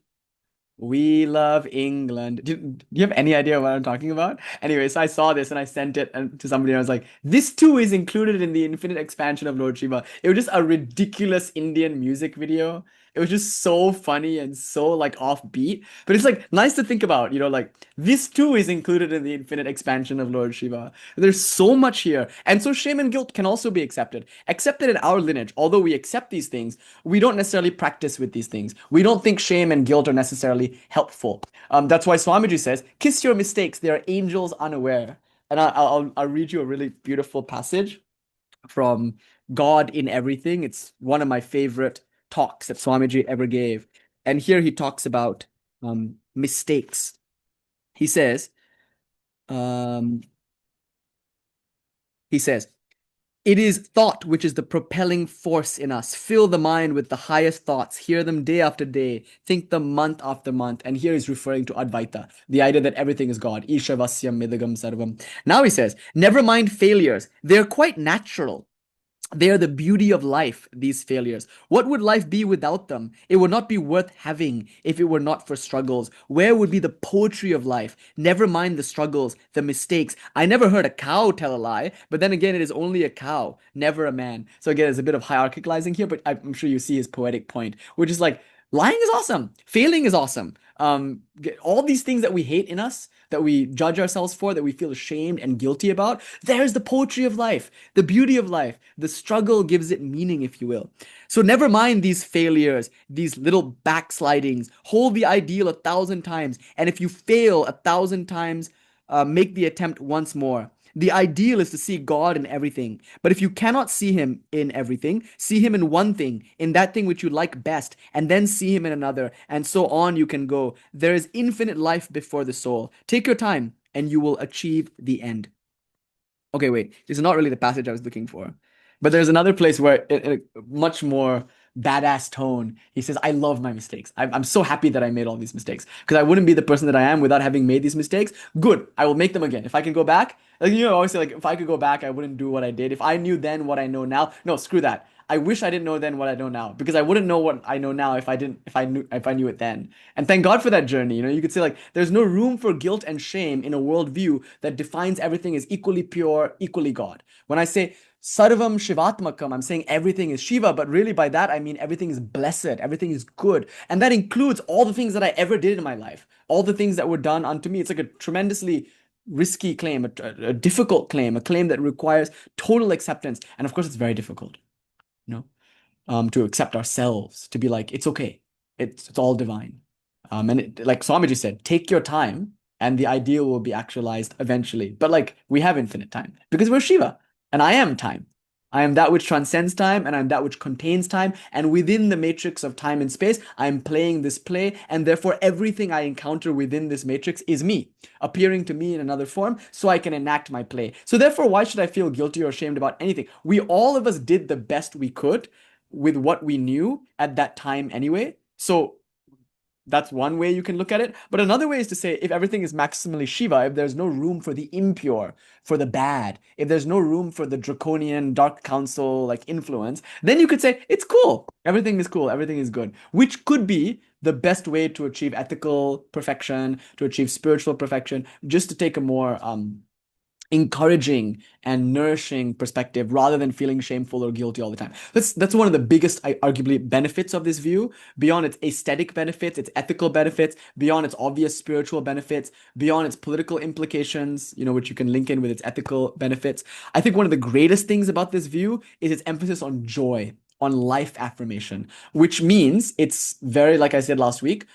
We love England. Do you have any idea what I'm talking about? Anyway, so I saw this and I sent it to somebody and I was like, this too is included in the infinite expansion of Lord Shiva. It was just a ridiculous Indian music video. It was just so funny and so like offbeat. But it's like nice to think about, like this too is included in the infinite expansion of Lord Shiva. There's so much here. And so shame and guilt can also be accepted. Accepted in our lineage. Although we accept these things, we don't necessarily practice with these things. We don't think shame and guilt are necessarily helpful. That's why Swamiji says, kiss your mistakes. They are angels unaware. And I'll read you a really beautiful passage from God in Everything. It's one of my favorite talks that Swamiji ever gave. And here he talks about mistakes. He says, it is thought which is the propelling force in us. Fill the mind with the highest thoughts. Hear them day after day. Think them month after month. And here he's referring to Advaita, the idea that everything is God. Ishavasyam midagam sarvam. Now he says, never mind failures. They're quite natural. They are the beauty of life, these failures. What would life be without them? It would not be worth having if it were not for struggles. Where would be the poetry of life? Never mind the struggles, the mistakes. I never heard a cow tell a lie, but then again, it is only a cow, never a man. So again, there's a bit of hierarchicalizing here, but I'm sure you see his poetic point, which is like, lying is awesome. Failing is awesome. All these things that we hate in us, that we judge ourselves for, that we feel ashamed and guilty about, there's the poetry of life, the beauty of life. The struggle gives it meaning, if you will. So never mind these failures, these little backslidings. Hold the ideal 1,000 times. And if you fail 1,000 times, make the attempt once more. The ideal is to see God in everything. But if you cannot see him in everything, see him in one thing, in that thing which you like best, and then see him in another, and so on you can go. There is infinite life before the soul. Take your time, and you will achieve the end. Okay, wait. This is not really the passage I was looking for. But there's another place where, in a much more badass tone, he says, I love my mistakes. I'm so happy that I made all these mistakes because I wouldn't be the person that I am without having made these mistakes. Good. I will make them again. If I can go back, like, I always say, like, if I could go back, I wouldn't do what I did. If I knew then what I know now, no, screw that. I wish I didn't know then what I know now because I wouldn't know what I know now if I knew it then. And thank God for that journey. You could say like there's no room for guilt and shame in a worldview that defines everything as equally pure, equally God. When I say Sarvam Shivatmakam, I'm saying everything is Shiva, but really by that I mean everything is blessed, everything is good. And that includes all the things that I ever did in my life, all the things that were done unto me. It's like a tremendously risky claim, a difficult claim, a claim that requires total acceptance. And of course, it's very difficult, to accept ourselves, to be like, it's okay, it's all divine. Like Swamiji said, take your time and the ideal will be actualized eventually. But like, we have infinite time because we're Shiva and I am time. I am that which transcends time and I'm that which contains time. And within the matrix of time and space, I'm playing this play. And therefore, everything I encounter within this matrix is me, appearing to me in another form so I can enact my play. So therefore, why should I feel guilty or ashamed about anything? All of us did the best we could with what we knew at that time anyway. So that's one way you can look at it. But another way is to say, if everything is maximally Shiva, if there's no room for the impure, for the bad, if there's no room for the draconian, dark council like influence, then you could say, it's cool. Everything is cool. Everything is good, which could be the best way to achieve ethical perfection, to achieve spiritual perfection, just to take a more encouraging and nourishing perspective rather than feeling shameful or guilty all the time. That's one of the biggest, arguably, benefits of this view, beyond its aesthetic benefits, its ethical benefits, beyond its obvious spiritual benefits, beyond its political implications, which you can link in with its ethical benefits. I think one of the greatest things about this view is its emphasis on joy, on life affirmation, which means it's very, like I said last week,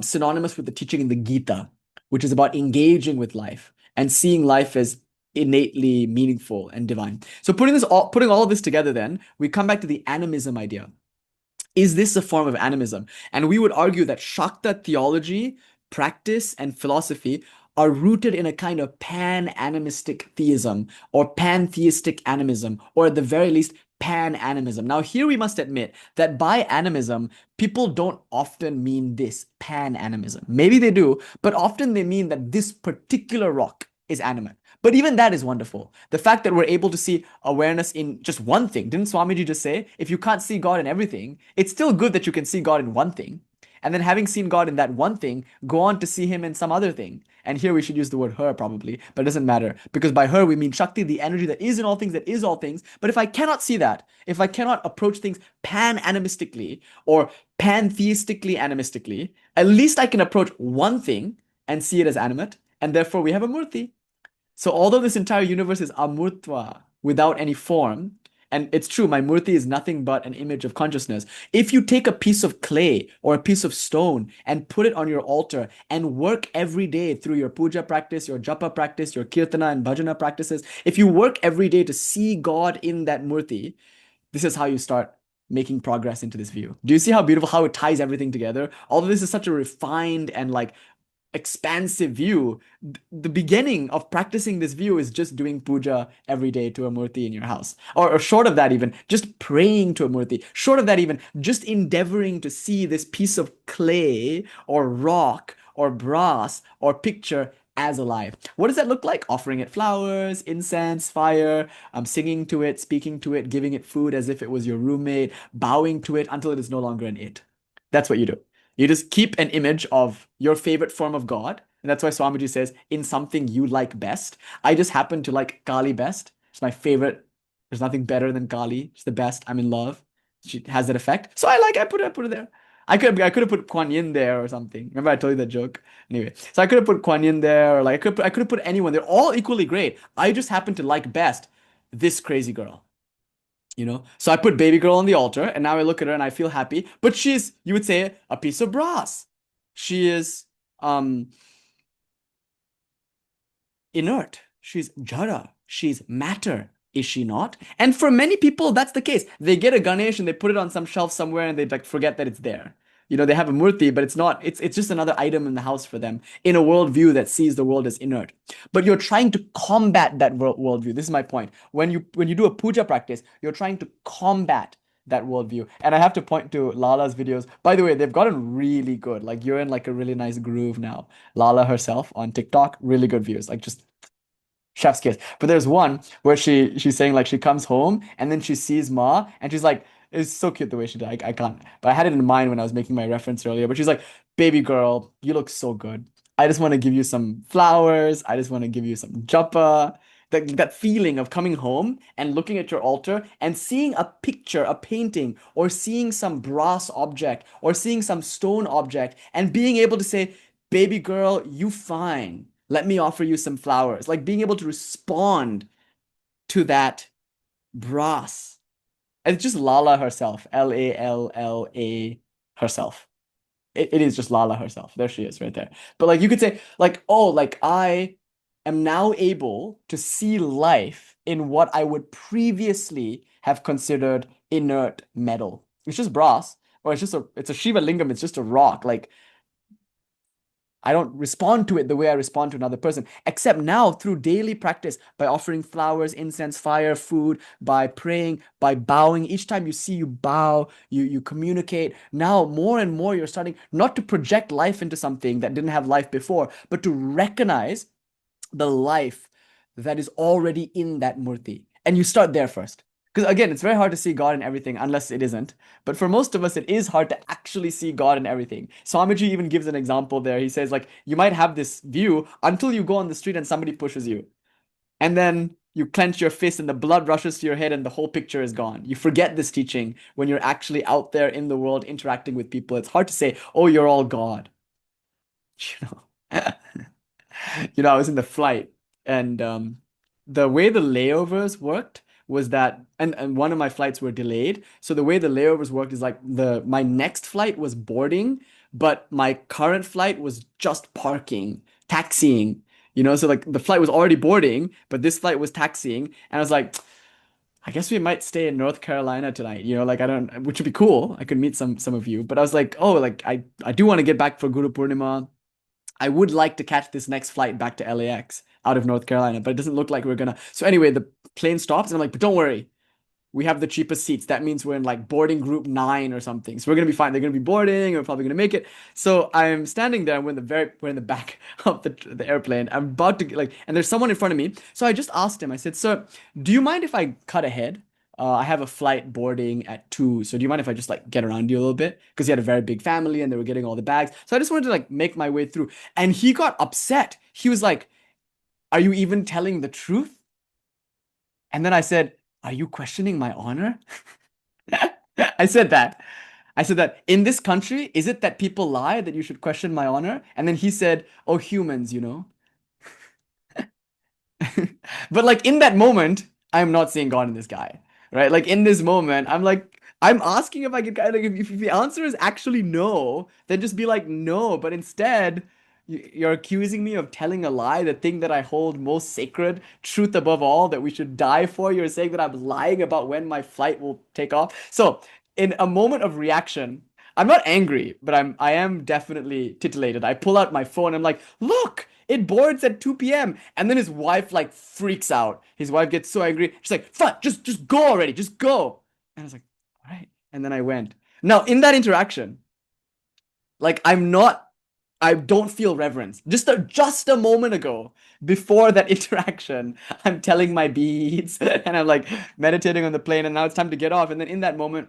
synonymous with the teaching in the Gita, which is about engaging with life and seeing life as innately meaningful and divine. So putting all of this together, then we come back to the animism idea. Is this a form of animism? And we would argue that Śakta theology, practice, and philosophy are rooted in a kind of pan-animistic theism or pantheistic animism, or at the very least, pan-animism. Now, here we must admit that by animism, people don't often mean this pan-animism. Maybe they do, but often they mean that this particular rock is animate. But even that is wonderful. The fact that we're able to see awareness in just one thing. Didn't Swamiji just say, if you can't see God in everything, it's still good that you can see God in one thing. And then having seen God in that one thing, go on to see him in some other thing. And here we should use the word her probably, but it doesn't matter. Because by her, we mean Shakti, the energy that is in all things, that is all things. But if I cannot see that, if I cannot approach things pan-animistically or pantheistically animistically, at least I can approach one thing and see it as animate. And therefore we have a murti. So although this entire universe is amurtva, without any form, and it's true, my murti is nothing but an image of consciousness. If you take a piece of clay or a piece of stone and put it on your altar and work every day through your puja practice, your japa practice, your kirtana and bhajana practices, if you work every day to see God in that murti, this is how you start making progress into this view. Do you see how beautiful, how it ties everything together? Although this is such a refined and like expansive view, the beginning of practicing this view is just doing puja every day to a murti in your house, or short of that even, just praying to a murti, short of that even, just endeavoring to see this piece of clay or rock or brass or picture as alive. What does that look like? Offering it flowers, incense, fire, singing to it, speaking to it, giving it food as if it was your roommate, bowing to it until it is no longer an it. That's what you do. You just keep an image of your favorite form of God. And that's why Swamiji says, in something you like best. I just happen to like Kali best. It's my favorite. There's nothing better than Kali. She's the best. I'm in love. She has that effect. So I put it there. I could have put Kuan Yin there or something. Remember I told you that joke? Anyway, so I could have put Kuan Yin there, or like I could have put anyone. They're all equally great. I just happen to like best this crazy girl. You know, so I put baby girl on the altar, and now I look at her and I feel happy. But she's, you would say, a piece of brass. She is inert. She's jara. She's matter. Is she not? And for many people, that's the case. They get a Ganesh and they put it on some shelf somewhere and they like forget that it's there. You know, they have a murti, but it's not, it's just another item in the house for them in a worldview that sees the world as inert. But you're trying to combat that worldview. This is my point. When you do a puja practice, you're trying to combat that worldview. And I have to point to Lala's videos. By the way, they've gotten really good. Like you're in like a really nice groove now. Lala herself on TikTok, really good views. Like just chef's kiss. But there's one where she's saying like she comes home and then she sees Ma and she's like, it's so cute the way she did. I can't. But I had it in mind when I was making my reference earlier. But she's like, baby girl, you look so good. I just want to give you some flowers. I just want to give you some japa. That feeling of coming home and looking at your altar and seeing a picture, a painting, or seeing some brass object or seeing some stone object and being able to say, baby girl, you fine. Let me offer you some flowers. Like being able to respond to that brass. It's just Lala herself, Lalla herself. It is just Lala herself. There she is right there. But like you could say like, oh, like I am now able to see life in what I would previously have considered inert metal. It's just brass, or it's a Shiva lingam. It's just a rock. Like I don't respond to it the way I respond to another person, except now through daily practice, by offering flowers, incense, fire, food, by praying, by bowing. Each time you see, you bow, you communicate. Now, more and more, you're starting not to project life into something that didn't have life before, but to recognize the life that is already in that murti. And you start there first. Because again, it's very hard to see God in everything unless it isn't. But for most of us, it is hard to actually see God in everything. Swamiji even gives an example there. He says, like, you might have this view until you go on the street and somebody pushes you. And then you clench your fist and the blood rushes to your head and the whole picture is gone. You forget this teaching when you're actually out there in the world interacting with people. It's hard to say, oh, you're all God. You know, I was in the flight and the way the layovers worked was that, and one of my flights were delayed. So the way the layovers worked is like my next flight was boarding, but my current flight was just parking, taxiing, so like the flight was already boarding, but this flight was taxiing. And I was like, I guess we might stay in North Carolina tonight, like which would be cool. I could meet some of you, but I was like, oh, like I do want to get back for Guru Purnima. I would like to catch this next flight back to LAX out of North Carolina, but it doesn't look like we're gonna. So anyway, the plane stops and I'm like, but don't worry. We have the cheapest seats. That means we're in like boarding group 9 or something. So we're gonna be fine. They're gonna be boarding. We're probably gonna make it. So I'm standing there. We're in the back of the airplane. I'm about to and there's someone in front of me. So I just asked him. I said, "Sir, do you mind if I cut ahead? I have a flight boarding at 2. So do you mind if I just like get around you a little bit? Because he had a very big family and they were getting all the bags. So I just wanted to like make my way through." And he got upset. He was like, "Are you even telling the truth?" And then I said, "Are you questioning my honor?" I said that. In this country, is it that people lie that you should question my honor? And then he said, "Oh, humans, But like in that moment, I'm not seeing God in this guy, right? Like in this moment, I'm asking if I could kind of, if the answer is actually no, then just be like, no. But instead, you're accusing me of telling a lie, the thing that I hold most sacred, truth above all, that we should die for. You're saying that I'm lying about when my flight will take off. So in a moment of reaction, I'm not angry, but I am definitely titillated. I pull out my phone. I'm like, look, it boards at 2 p.m. And then his wife like freaks out. His wife gets so angry. She's like, "Fuck, just go already. Just go." And I was like, all right. And then I went. Now, in that interaction, like I don't feel reverence. Just a moment ago, before that interaction, I'm telling my beads and I'm like meditating on the plane, and now it's time to get off. And then in that moment,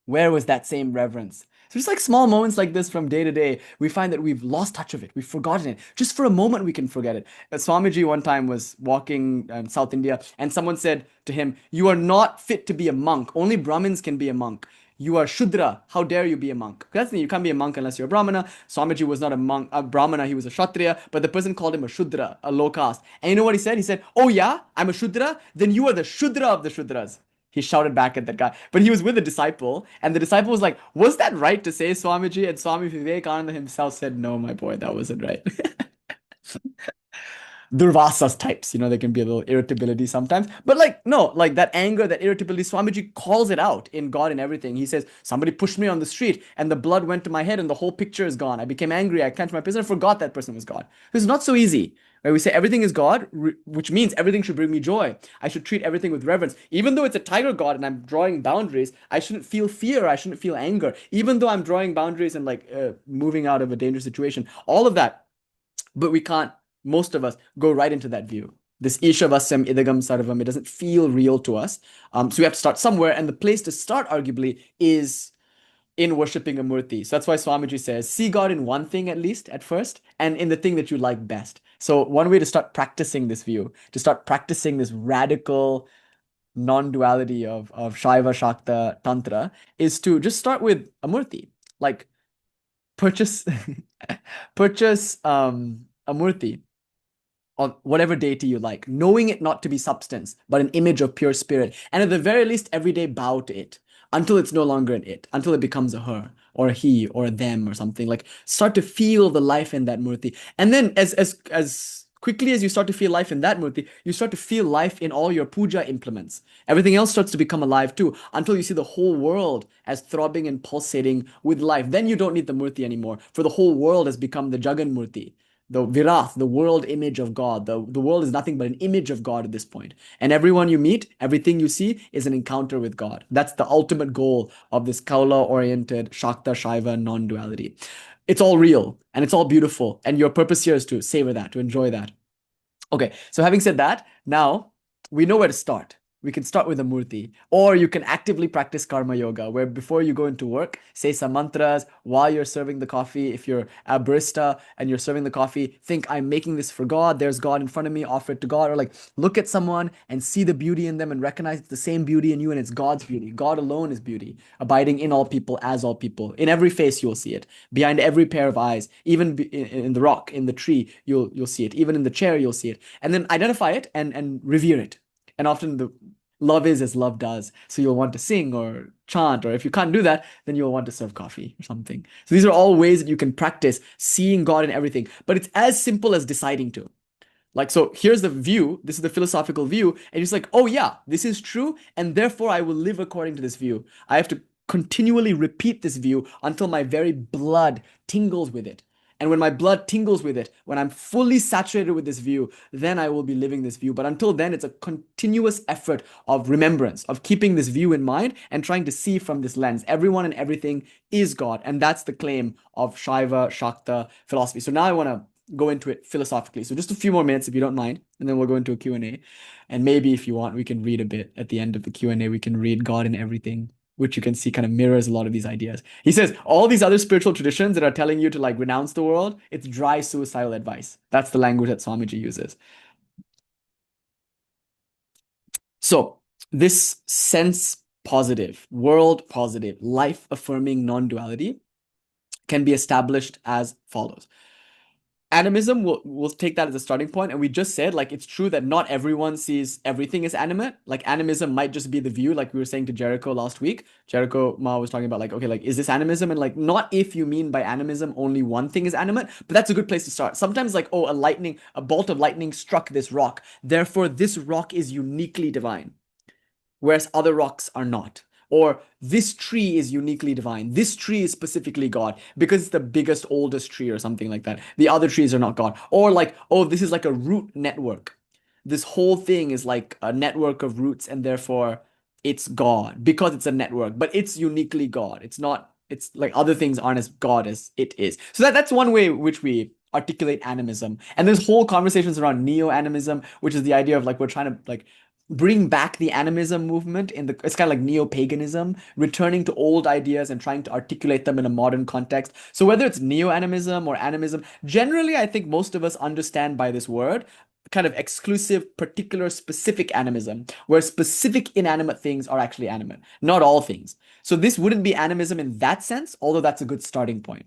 where was that same reverence? So just like small moments like this from day to day, we find that we've lost touch of it. We've forgotten it. Just for a moment, we can forget it. Swamiji one time was walking in South India, and someone said to him, "You are not fit to be a monk. Only Brahmins can be a monk. You are Shudra. How dare you be a monk?" That's the thing. You can't be a monk unless you're a Brahmana. Swamiji was not a monk, a Brahmana. He was a Kshatriya, but the person called him a Shudra, a low caste. And you know what he said? He said, "Oh yeah, I'm a Shudra? Then you are the Shudra of the Shudras." He shouted back at that guy. But he was with a disciple, and the disciple was like, "Was that right to say, Swamiji?" And Swami Vivekananda himself said, "No, my boy, that wasn't right." Durvasa's types, there can be a little irritability sometimes. But like, no, like that anger, that irritability, Swamiji calls it out in God and everything. He says, "Somebody pushed me on the street and the blood went to my head and the whole picture is gone. I became angry. I clenched my fist and I forgot that person was God." It's not so easy. Right? We say everything is God, which means everything should bring me joy. I should treat everything with reverence. Even though it's a tiger God and I'm drawing boundaries, I shouldn't feel fear. I shouldn't feel anger. Even though I'm drawing boundaries and like moving out of a dangerous situation, all of that. But we can't, most of us, go right into that view. This Isha-vasyam idagam sarvam, it doesn't feel real to us. So we have to start somewhere. And the place to start, arguably, is in worshipping a murti. So that's why Swamiji says, see God in one thing at least at first, and in the thing that you like best. So one way to start practicing this view, to start practicing this radical non-duality of Śaiva, Śakta, Tantra, is to just start with a murti. Like purchase purchase a murti on whatever deity you like, knowing it not to be substance, but an image of pure spirit. And at the very least, every day bow to it until it's no longer an it, until it becomes a her or a he or a them or something. Like start to feel the life in that murti. And then as quickly as you start to feel life in that murti, you start to feel life in all your puja implements. Everything else starts to become alive too, until you see the whole world as throbbing and pulsating with life. Then you don't need the murti anymore, for the whole world has become the Jagan Murti, the Virath, the world image of God. The world is nothing but an image of God at this point. And everyone you meet, everything you see is an encounter with God. That's the ultimate goal of this Kaula-oriented Śakta Śaiva non-duality. It's all real and it's all beautiful. And your purpose here is to savor that, to enjoy that. Okay, so having said that, now we know where to start. We can start with a murti, or you can actively practice karma yoga, where before you go into work, say some mantras while you're serving the coffee. If you're a barista and you're serving the coffee, think, I'm making this for God. There's God in front of me, offer it to God. Or like look at someone and see the beauty in them and recognize it's the same beauty in you and it's God's beauty. God alone is beauty, abiding in all people as all people. In every face, you'll see it. Behind every pair of eyes, even in the rock, in the tree, you'll see it. Even in the chair, you'll see it. And then identify it and revere it. And often Love is as love does. So you'll want to sing or chant, or if you can't do that, then you'll want to serve coffee or something. So these are all ways that you can practice seeing God in everything. But it's as simple as deciding to. Like, so here's the view, this is the philosophical view, and it's like, oh yeah, this is true, and therefore I will live according to this view. I have to continually repeat this view until my very blood tingles with it. And when my blood tingles with it, when I'm fully saturated with this view, then I will be living this view. But until then, it's a continuous effort of remembrance, of keeping this view in mind and trying to see from this lens. Everyone and everything is God. And that's the claim of Shaiva, Śakta philosophy. So now I want to go into it philosophically. So just a few more minutes, if you don't mind, and then we'll go into a Q&A. And maybe if you want, we can read a bit at the end of the Q&A. We can read God in Everything, which you can see kind of mirrors a lot of these ideas. He says, all these other spiritual traditions that are telling you to like renounce the world, it's dry suicidal advice. That's the language that Swamiji uses. So this sense positive, world positive, life affirming non-duality can be established as follows. Animism, we'll take that as a starting point, and we just said, like, it's true that not everyone sees everything as animate. Like, animism might just be the view, like we were saying to Jericho last week. Jericho Ma was talking about, like, okay, like, is this animism? And like, not if you mean by animism only one thing is animate, but that's a good place to start. Sometimes, like, oh, a bolt of lightning struck this rock, therefore this rock is uniquely divine, whereas other rocks are not. Or this tree is uniquely divine. This tree is specifically God because it's the biggest, oldest tree or something like that. The other trees are not God. Or like, oh, this is like a root network. This whole thing is like a network of roots and therefore it's God because it's a network, but it's uniquely God. It's not, it's like other things aren't as God as it is. So that's one way which we articulate animism. And there's whole conversations around neo-animism, which is the idea of like, we're trying to like bring back the animism movement it's kind of like neo-paganism, returning to old ideas and trying to articulate them in a modern context. So whether it's neo-animism or animism, generally I think most of us understand by this word kind of exclusive, particular, specific animism, where specific inanimate things are actually animate, not all things. So this wouldn't be animism in that sense, although that's a good starting point.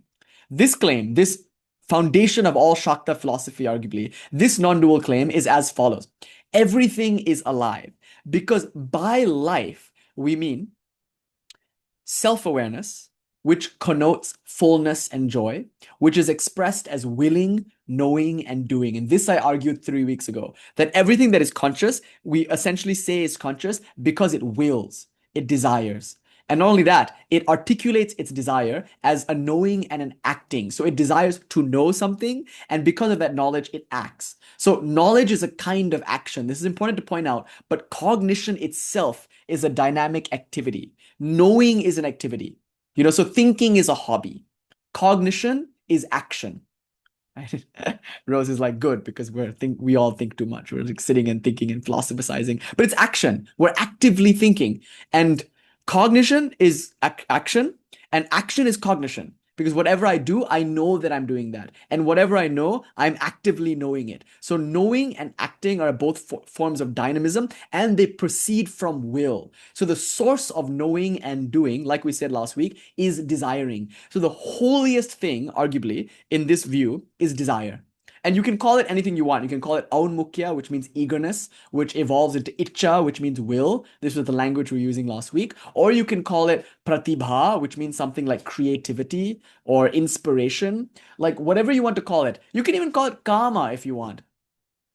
This claim, this foundation of all Śakta philosophy, arguably, this non-dual claim is as follows. Everything is alive, because by life, we mean self-awareness, which connotes fullness and joy, which is expressed as willing, knowing, and doing. And this I argued 3 weeks ago, that everything that is conscious, we essentially say is conscious because it wills, it desires. And not only that, it articulates its desire as a knowing and an acting. So it desires to know something, and because of that knowledge, it acts. So knowledge is a kind of action. This is important to point out, but cognition itself is a dynamic activity. Knowing is an activity. So thinking is a hobby. Cognition is action. Rose is like, good, because we all think too much. We're like sitting and thinking and philosophizing, but it's action. We're actively thinking. And cognition is action, and action is cognition. Because whatever I do, I know that I'm doing that. And whatever I know, I'm actively knowing it. So knowing and acting are both forms of dynamism, and they proceed from will. So the source of knowing and doing, like we said last week, is desiring. So the holiest thing, arguably, in this view, is desire. And you can call it anything you want. You can call it aunmukya, which means eagerness, which evolves into icchā, which means will. This was the language we were using last week. Or you can call it pratibha, which means something like creativity or inspiration. Like whatever you want to call it. You can even call it kama if you want.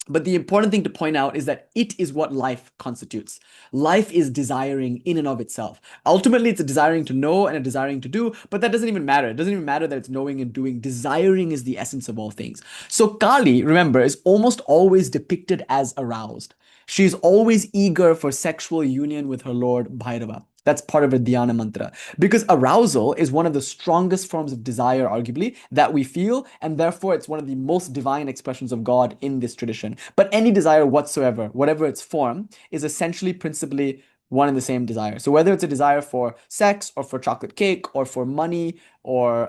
But the important thing to point out is that it is what life constitutes. Life is desiring in and of itself. Ultimately, it's a desiring to know and a desiring to do, but that doesn't even matter. It doesn't even matter that it's knowing and doing. Desiring is the essence of all things. So Kali, remember, is almost always depicted as aroused. She's always eager for sexual union with her Lord Bhairava. That's part of a dhyana mantra. Because arousal is one of the strongest forms of desire, arguably, that we feel, and therefore it's one of the most divine expressions of God in this tradition. But any desire whatsoever, whatever its form, is essentially principally one and the same desire. So whether it's a desire for sex, or for chocolate cake, or for money, or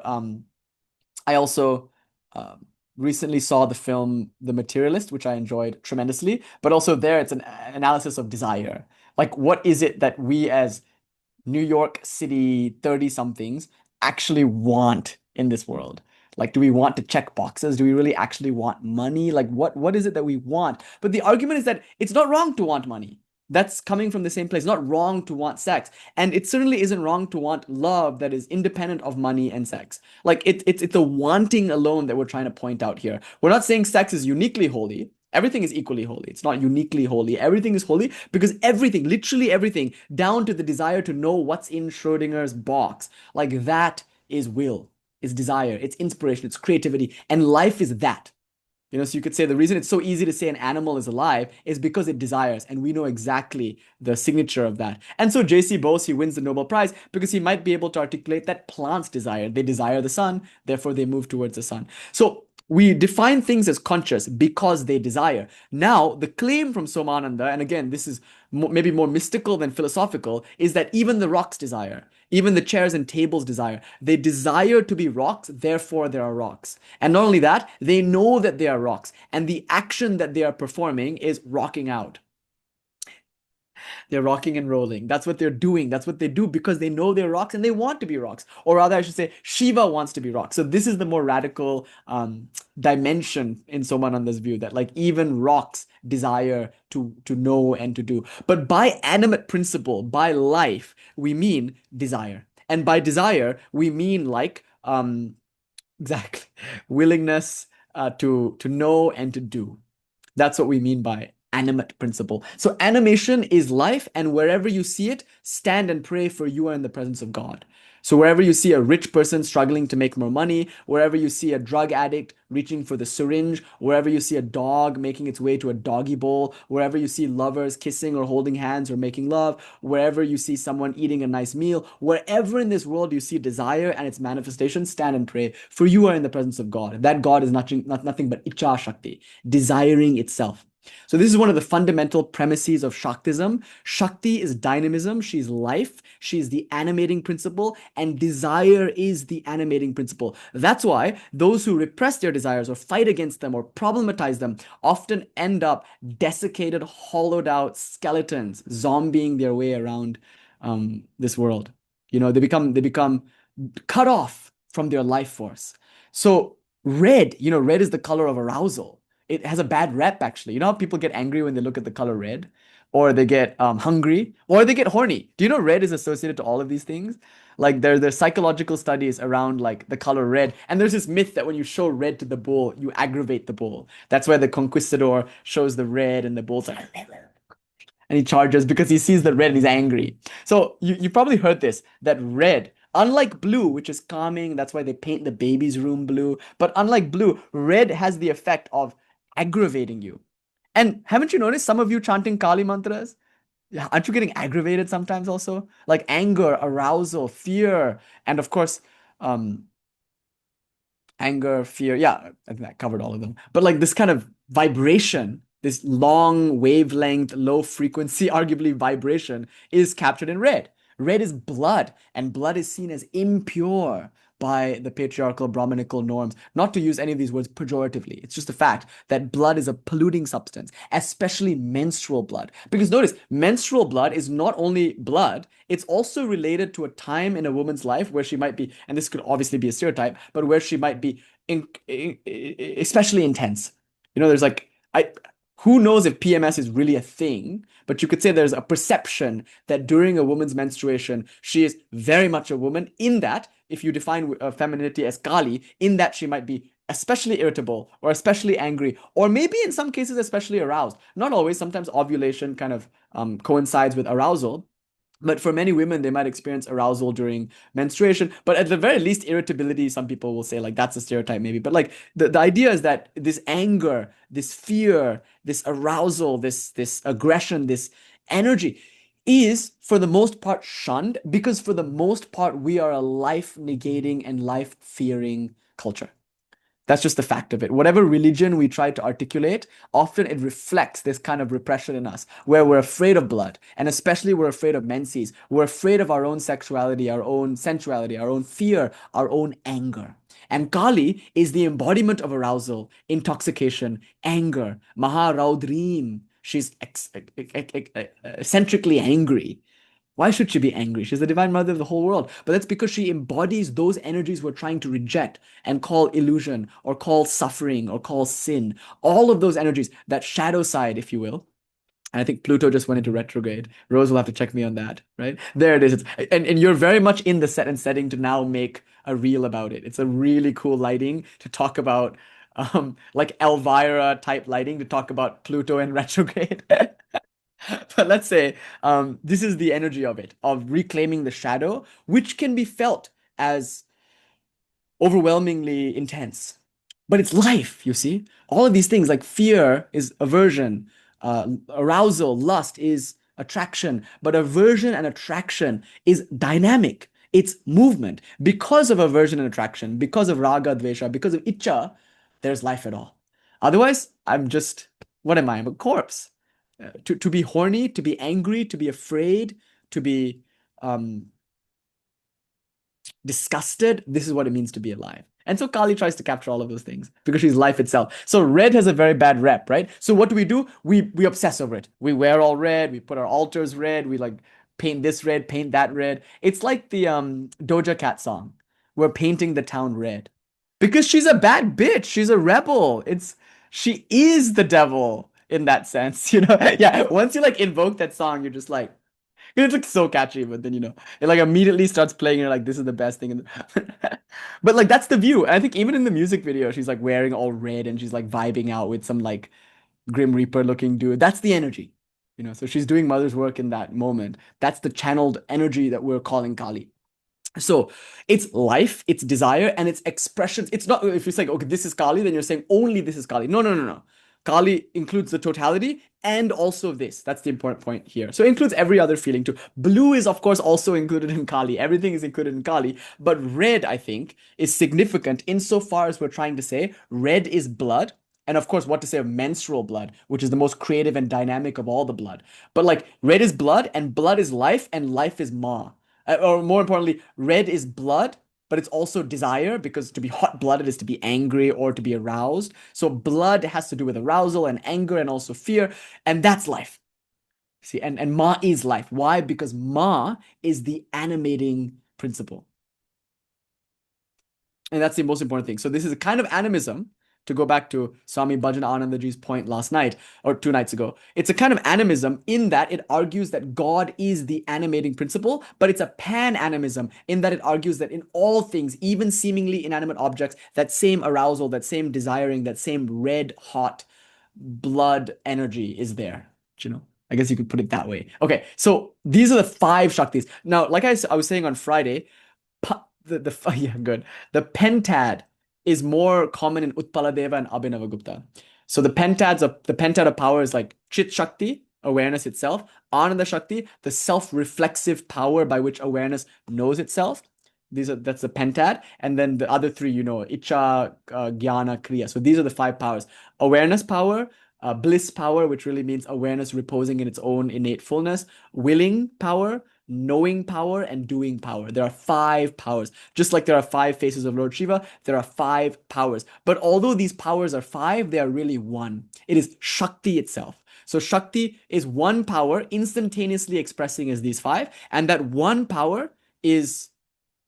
I also recently saw the film The Materialist, which I enjoyed tremendously, but also there it's an analysis of desire. Like, what is it that we as New York City 30-somethings actually want in this world? Like, do we want to check boxes? Do we really actually want money? Like, what is it that we want? But the argument is that it's not wrong to want money. That's coming from the same place. Not wrong to want sex. And it certainly isn't wrong to want love that is independent of money and sex. Like it's the wanting alone that we're trying to point out here. We're not saying sex is uniquely holy. Everything is equally holy. It's not uniquely holy. Everything is holy because everything, literally everything, down to the desire to know what's in Schrodinger's box, like that is will, is desire, it's inspiration, it's creativity, and life is that. You know, so you could say the reason it's so easy to say an animal is alive is because it desires, and we know exactly the signature of that. And so J.C. Bose, he wins the Nobel Prize because he might be able to articulate that plants desire. They desire the sun, therefore they move towards the sun. So we define things as conscious because they desire. Now, the claim from Somananda, and again, this is maybe more mystical than philosophical, is that even the rocks desire. Even the chairs and tables desire. They desire to be rocks, therefore there are rocks. And not only that, they know that they are rocks. And the action that they are performing is rocking out. They're rocking and rolling. That's what they're doing. That's what they do because they know they're rocks and they want to be rocks. Or rather, I should say, Shiva wants to be rocks. So this is the more radical dimension in Somananda's view, that like even rocks desire to know and to do. But by animate principle, by life, we mean desire. And by desire, we mean like exactly willingness to know and to do. That's what we mean by animate principle. So animation is life, and wherever you see it, stand and pray, for you are in the presence of God. So wherever you see a rich person struggling to make more money, wherever you see a drug addict reaching for the syringe, wherever you see a dog making its way to a doggy bowl, wherever you see lovers kissing or holding hands or making love, wherever you see someone eating a nice meal, wherever in this world you see desire and its manifestation, stand and pray, for you are in the presence of God. That God is nothing but icchā-śakti, desiring itself. So this is one of the fundamental premises of Shaktism. Shakti is dynamism. She's life. She's the animating principle, and desire is the animating principle. That's why those who repress their desires or fight against them or problematize them often end up desiccated, hollowed out skeletons, zombieing their way around this world. You know, they become cut off from their life force. So red is the color of arousal. It has a bad rep, actually. You know how people get angry when they look at the color red? Or they get hungry? Or they get horny? Do you know red is associated to all of these things? Like there's psychological studies around like the color red. And there's this myth that when you show red to the bull, you aggravate the bull. That's why the conquistador shows the red and the bull's like... and he charges because he sees the red and he's angry. So you probably heard this, that red... unlike blue, which is calming, that's why they paint the baby's room blue. But unlike blue, red has the effect of aggravating you. And haven't you noticed some of you chanting Kali mantras? Aren't you getting aggravated sometimes also? Like anger, arousal, fear, and of course, anger, fear. Yeah, I think that covered all of them. But like this kind of vibration, this long wavelength, low frequency, arguably vibration, is captured in red. Red is blood, and blood is seen as impure by the patriarchal Brahmanical norms. Not to use any of these words pejoratively. It's just a fact that blood is a polluting substance, especially menstrual blood. Because notice, menstrual blood is not only blood, it's also related to a time in a woman's life where she might be, and this could obviously be a stereotype, but where she might be especially intense. You know, there's like, who knows if PMS is really a thing, but you could say there's a perception that during a woman's menstruation, she is very much a woman, in that, if you define femininity as Kali, in that she might be especially irritable or especially angry, or maybe in some cases especially aroused. Not always, sometimes ovulation kind of coincides with arousal. But for many women, they might experience arousal during menstruation. But at the very least, irritability, some people will say, like, that's a stereotype maybe. But like the idea is that this anger, this fear, this arousal, this aggression, this energy is for the most part shunned, because for the most part, we are a life-negating and life-fearing culture. That's just the fact of it. Whatever religion we try to articulate, often it reflects this kind of repression in us, where we're afraid of blood, and especially we're afraid of menses. We're afraid of our own sexuality, our own sensuality, our own fear, our own anger. And Kali is the embodiment of arousal, intoxication, anger, Maharaudrim. She's eccentrically angry. Why should she be angry? She's the divine mother of the whole world. But that's because she embodies those energies we're trying to reject and call illusion, or call suffering, or call sin. All of those energies, that shadow side, if you will, And I think Pluto just went into retrograde. Rose will have to check me on that, right? There it is. And you're very much in the set and setting to now make a reel about it. It's a really cool lighting to talk about, like Elvira type lighting to talk about Pluto and retrograde. But let's say this is the energy of it, of reclaiming the shadow, which can be felt as overwhelmingly intense. But it's life, you see? All of these things like fear is aversion, arousal, lust is attraction, but aversion and attraction is dynamic. It's movement. Because of aversion and attraction, because of raga, dvesha, because of iccha, there's life at all. Otherwise, I'm just, what am I? I'm a corpse. To be horny, to be angry, to be afraid, to be disgusted, this is what it means to be alive. And so Kali tries to capture all of those things because she's life itself. So red has a very bad rep, right? So what do? We obsess over it. We wear all red. We put our altars red. We like paint this red, paint that red. It's like the Doja Cat song. We're painting the town red because she's a bad bitch. She's a rebel. She is the devil in that sense, you know? Yeah. Once you like invoke that song, you're just like, it's like so catchy, but then it like immediately starts playing. And you're like, this is the best thing. But like that's the view. And I think even in the music video, she's like wearing all red and she's like vibing out with some like Grim Reaper looking dude. That's the energy, So she's doing mother's work in that moment. That's the channeled energy that we're calling Kali. So it's life, it's desire, and it's expressions. It's not if you're saying, okay, this is Kali, then you're saying only this is Kali. No. Kali includes the totality and also this. That's the important point here. So it includes every other feeling too. Blue is, of course, also included in Kali. Everything is included in Kali. But red, I think, is significant insofar as we're trying to say red is blood. And of course, what to say of menstrual blood, which is the most creative and dynamic of all the blood. But like red is blood and blood is life and life is Mā. Or more importantly, red is blood, but it's also desire because to be hot-blooded is to be angry or to be aroused. So blood has to do with arousal and anger and also fear, and that's life. See, and Mā is life. Why? Because Mā is the animating principle. And that's the most important thing. So this is a kind of animism, to go back to Swami Bhajananandaji's point last night or 2 nights ago. It's a kind of animism in that it argues that God is the animating principle, but it's a pan-animism in that it argues that in all things, even seemingly inanimate objects, that same arousal, that same desiring, that same red hot blood energy is there. I guess you could put it that way. Okay, so these are the 5 Shaktis. Now, like I was saying on Friday, the pentad is more common in Utpaladeva and Abhinavagupta. So the pentad of power is like Chit Shakti, awareness itself, Ananda Shakti, the self-reflexive power by which awareness knows itself. That's the pentad. And then the other 3, Iccha, Jnana, Kriya. So these are the 5 powers. Awareness power, bliss power, which really means awareness reposing in its own innate fullness, willing power, knowing power, and doing power. There are 5 powers. Just like there are 5 faces of Lord Śiva, there are 5 powers. But although these powers are 5, they are really one. It is Shakti itself. So Shakti is one power instantaneously expressing as these 5, and that one power is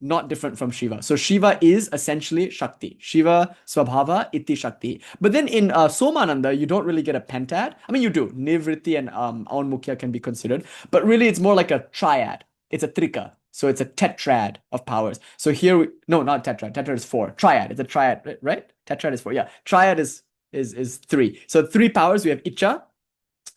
not different from Shiva. So Shiva is essentially Shakti. Shiva Swabhava Iti Shakti. But then in Somananda, you don't really get a pentad. I mean, you do. Nivritti and Aunmukhya can be considered. But really, it's more like a triad. It's a trika. So it's a tetrad of powers. So here, no, not tetrad. Tetrad is 4. Triad. It's a triad, right? Tetrad is 4. Yeah. Triad is 3. So 3 powers. We have Iccha,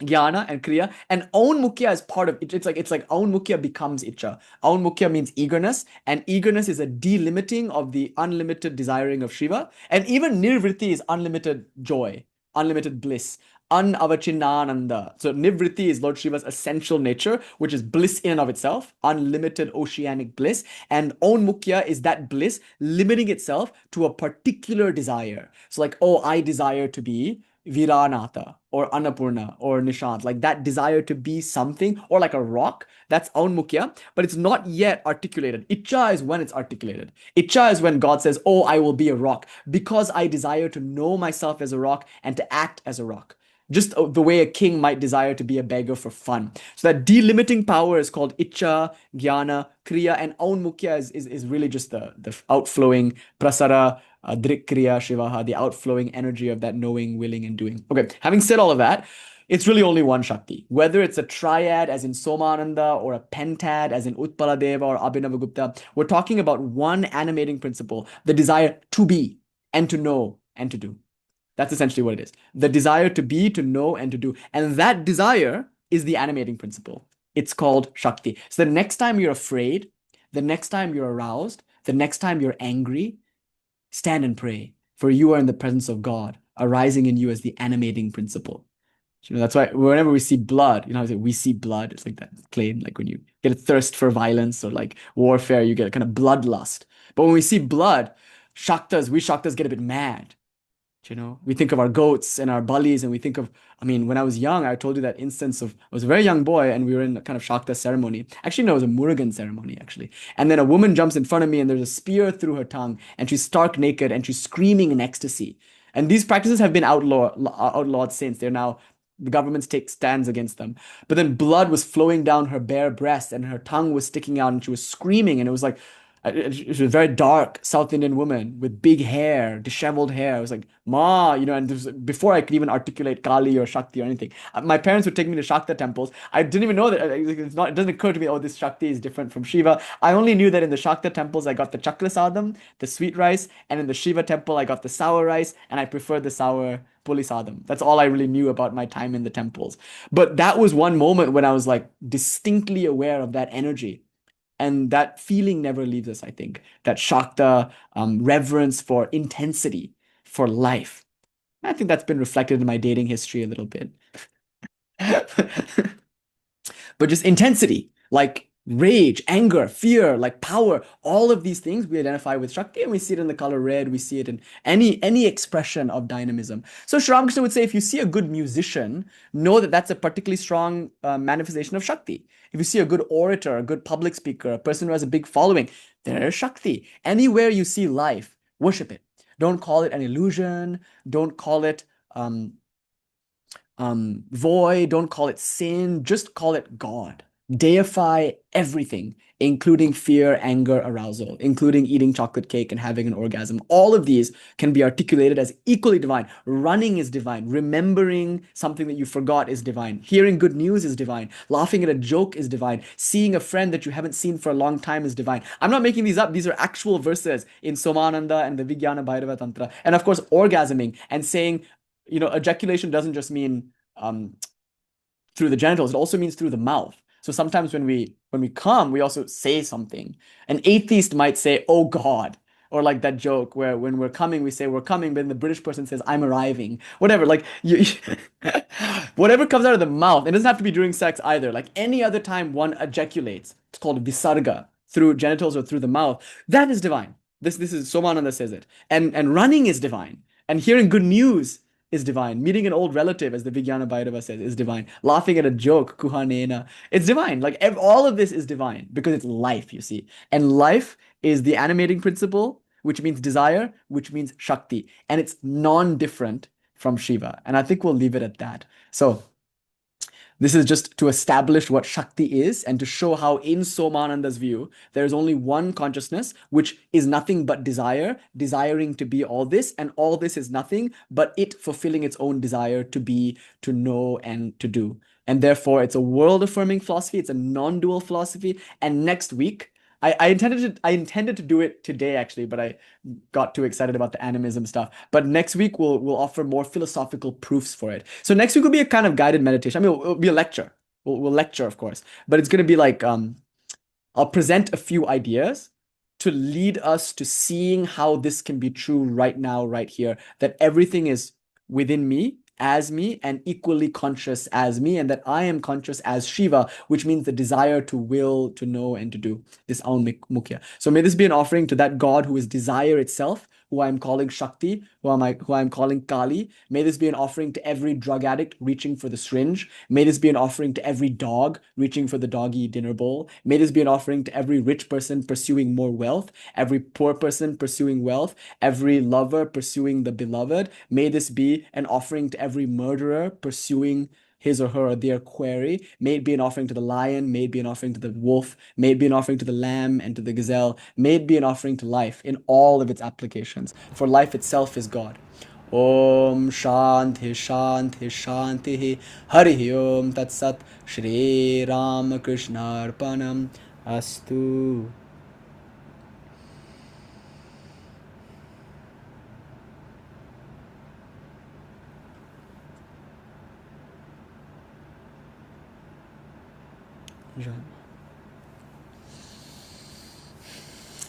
Jnana, and Kriya, and Aunmukhya is part of it. It's like Aunmukhya becomes Iccha. Aunmukhya means eagerness, and eagerness is a delimiting of the unlimited desiring of Shiva. And even Nirvritti is unlimited joy, unlimited bliss, unavachinnananda. So Nivritti is Lord Shiva's essential nature, which is bliss in and of itself, unlimited oceanic bliss. And Aunmukhya is that bliss limiting itself to a particular desire. So like, I desire to be Viranatha or Annapurna or Nishant, like that desire to be something, or like a rock, that's Aunmukhya, but it's not yet articulated. Iccha is when it's articulated. Iccha is when God says, I will be a rock because I desire to know myself as a rock and to act as a rock. Just the way a king might desire to be a beggar for fun. So that delimiting power is called Iccha, Jnana, Kriya, and Aunmukhya is really just the outflowing prasara, Drik Kriya Shivaha, the outflowing energy of that knowing, willing, and doing. Okay, having said all of that, it's really only one Shakti. Whether it's a triad as in Somananda or a pentad as in Utpaladeva or Abhinavagupta, we're talking about one animating principle, the desire to be and to know and to do. That's essentially what it is. The desire to be, to know, and to do. And that desire is the animating principle. It's called Shakti. So the next time you're afraid, the next time you're aroused, the next time you're angry, stand and pray, for you are in the presence of God, arising in you as the animating principle. That's why whenever we see blood, how we see blood, it's like that claim, like when you get a thirst for violence or like warfare, you get a kind of bloodlust. But when we see blood, we Shaktas get a bit mad. We think of our goats and our balis, and we think of, when I was young, I told you that instance of, I was a very young boy and we were in a kind of Shakta ceremony. Actually, no, it was a Murugan ceremony, actually. And then a woman jumps in front of me and there's a spear through her tongue and she's stark naked and she's screaming in ecstasy. And these practices have been outlawed since. The governments take stands against them. But then blood was flowing down her bare breast and her tongue was sticking out and she was screaming. And it was like, she was a very dark South Indian woman with big hair, disheveled hair. I was like, Ma, and before I could even articulate Kali or Shakti or anything, my parents would take me to Shakta temples. I didn't even know that. It doesn't occur to me, oh, this Shakti is different from Shiva. I only knew that in the Shakta temples, I got the chakra sadam, the sweet rice, and in the Shiva temple, I got the sour rice, and I preferred the sour puli sadam. That's all I really knew about my time in the temples. But that was one moment when I was like distinctly aware of that energy. And that feeling never leaves us, I think. That Shakta reverence for intensity, for life. I think that's been reflected in my dating history a little bit. But just intensity, like rage, anger, fear, like power, all of these things we identify with Shakti, and we see it in the color red, we see it in any expression of dynamism. So Sri Ramakrishna would say, if you see a good musician, know that that's a particularly strong manifestation of Shakti. If you see a good orator, a good public speaker, a person who has a big following, there's Shakti. Anywhere you see life, worship it. Don't call it an illusion. Don't call it void. Don't call it sin. Just call it God. Deify everything, including fear, anger, arousal, including eating chocolate cake and having an orgasm. All of these can be articulated as equally divine. Running is divine. Remembering something that you forgot is divine. Hearing good news is divine. Laughing at a joke is divine. Seeing a friend that you haven't seen for a long time is divine. I'm not making these up. These are actual verses in Somananda and the Vijnana Bhairava Tantra. And of course, orgasming and saying, ejaculation doesn't just mean through the genitals. It also means through the mouth. So sometimes when we come, we also say something. An atheist might say, oh God, or like that joke where when we're coming, we say we're coming, but then the British person says, I'm arriving. Whatever, like whatever comes out of the mouth, it doesn't have to be during sex either. Like any other time one ejaculates, it's called visarga, through genitals or through the mouth. That is divine. This is Somananda says it. And running is divine. And hearing good news is divine. Meeting an old relative, as the Vijnana Bhairava says, is divine. Laughing at a joke, kuhanena, it's divine. Like all of this is divine because it's life, you see. And life is the animating principle, which means desire, which means Shakti. And it's non-different from Shiva. And I think we'll leave it at that. So this is just to establish what Shakti is and to show how in Somananda's view, there is only one consciousness, which is nothing but desire, desiring to be all this, and all this is nothing but it fulfilling its own desire to be, to know, and to do. And therefore, it's a world-affirming philosophy, it's a non-dual philosophy, and next week, I intended to do it today, actually, but I got too excited about the animism stuff. But next week, we'll offer more philosophical proofs for it. So next week will be a kind of guided meditation. It'll be a lecture. We'll lecture, of course. But it's going to be like, I'll present a few ideas to lead us to seeing how this can be true right now, right here. That everything is within me, as me, and equally conscious as me, and that I am conscious as Shiva, which means the desire to will, to know, and to do. This Aun-Mukhya. So may this be an offering to that God who is desire itself, who I'm calling Shakti, who I'm calling Kali. May this be an offering to every drug addict reaching for the syringe. May this be an offering to every dog reaching for the doggy dinner bowl. May this be an offering to every rich person pursuing more wealth, every poor person pursuing wealth, every lover pursuing the beloved. May this be an offering to every murderer pursuing his or her or their quarry. May it be an offering to the lion, may it be an offering to the wolf, may it be an offering to the lamb and to the gazelle, may it be an offering to life in all of its applications, for life itself is God. Om Shanti Shanti Shanti. Hari Om Tat Sat. Shri Ramakrishna Arpanam Astu. John.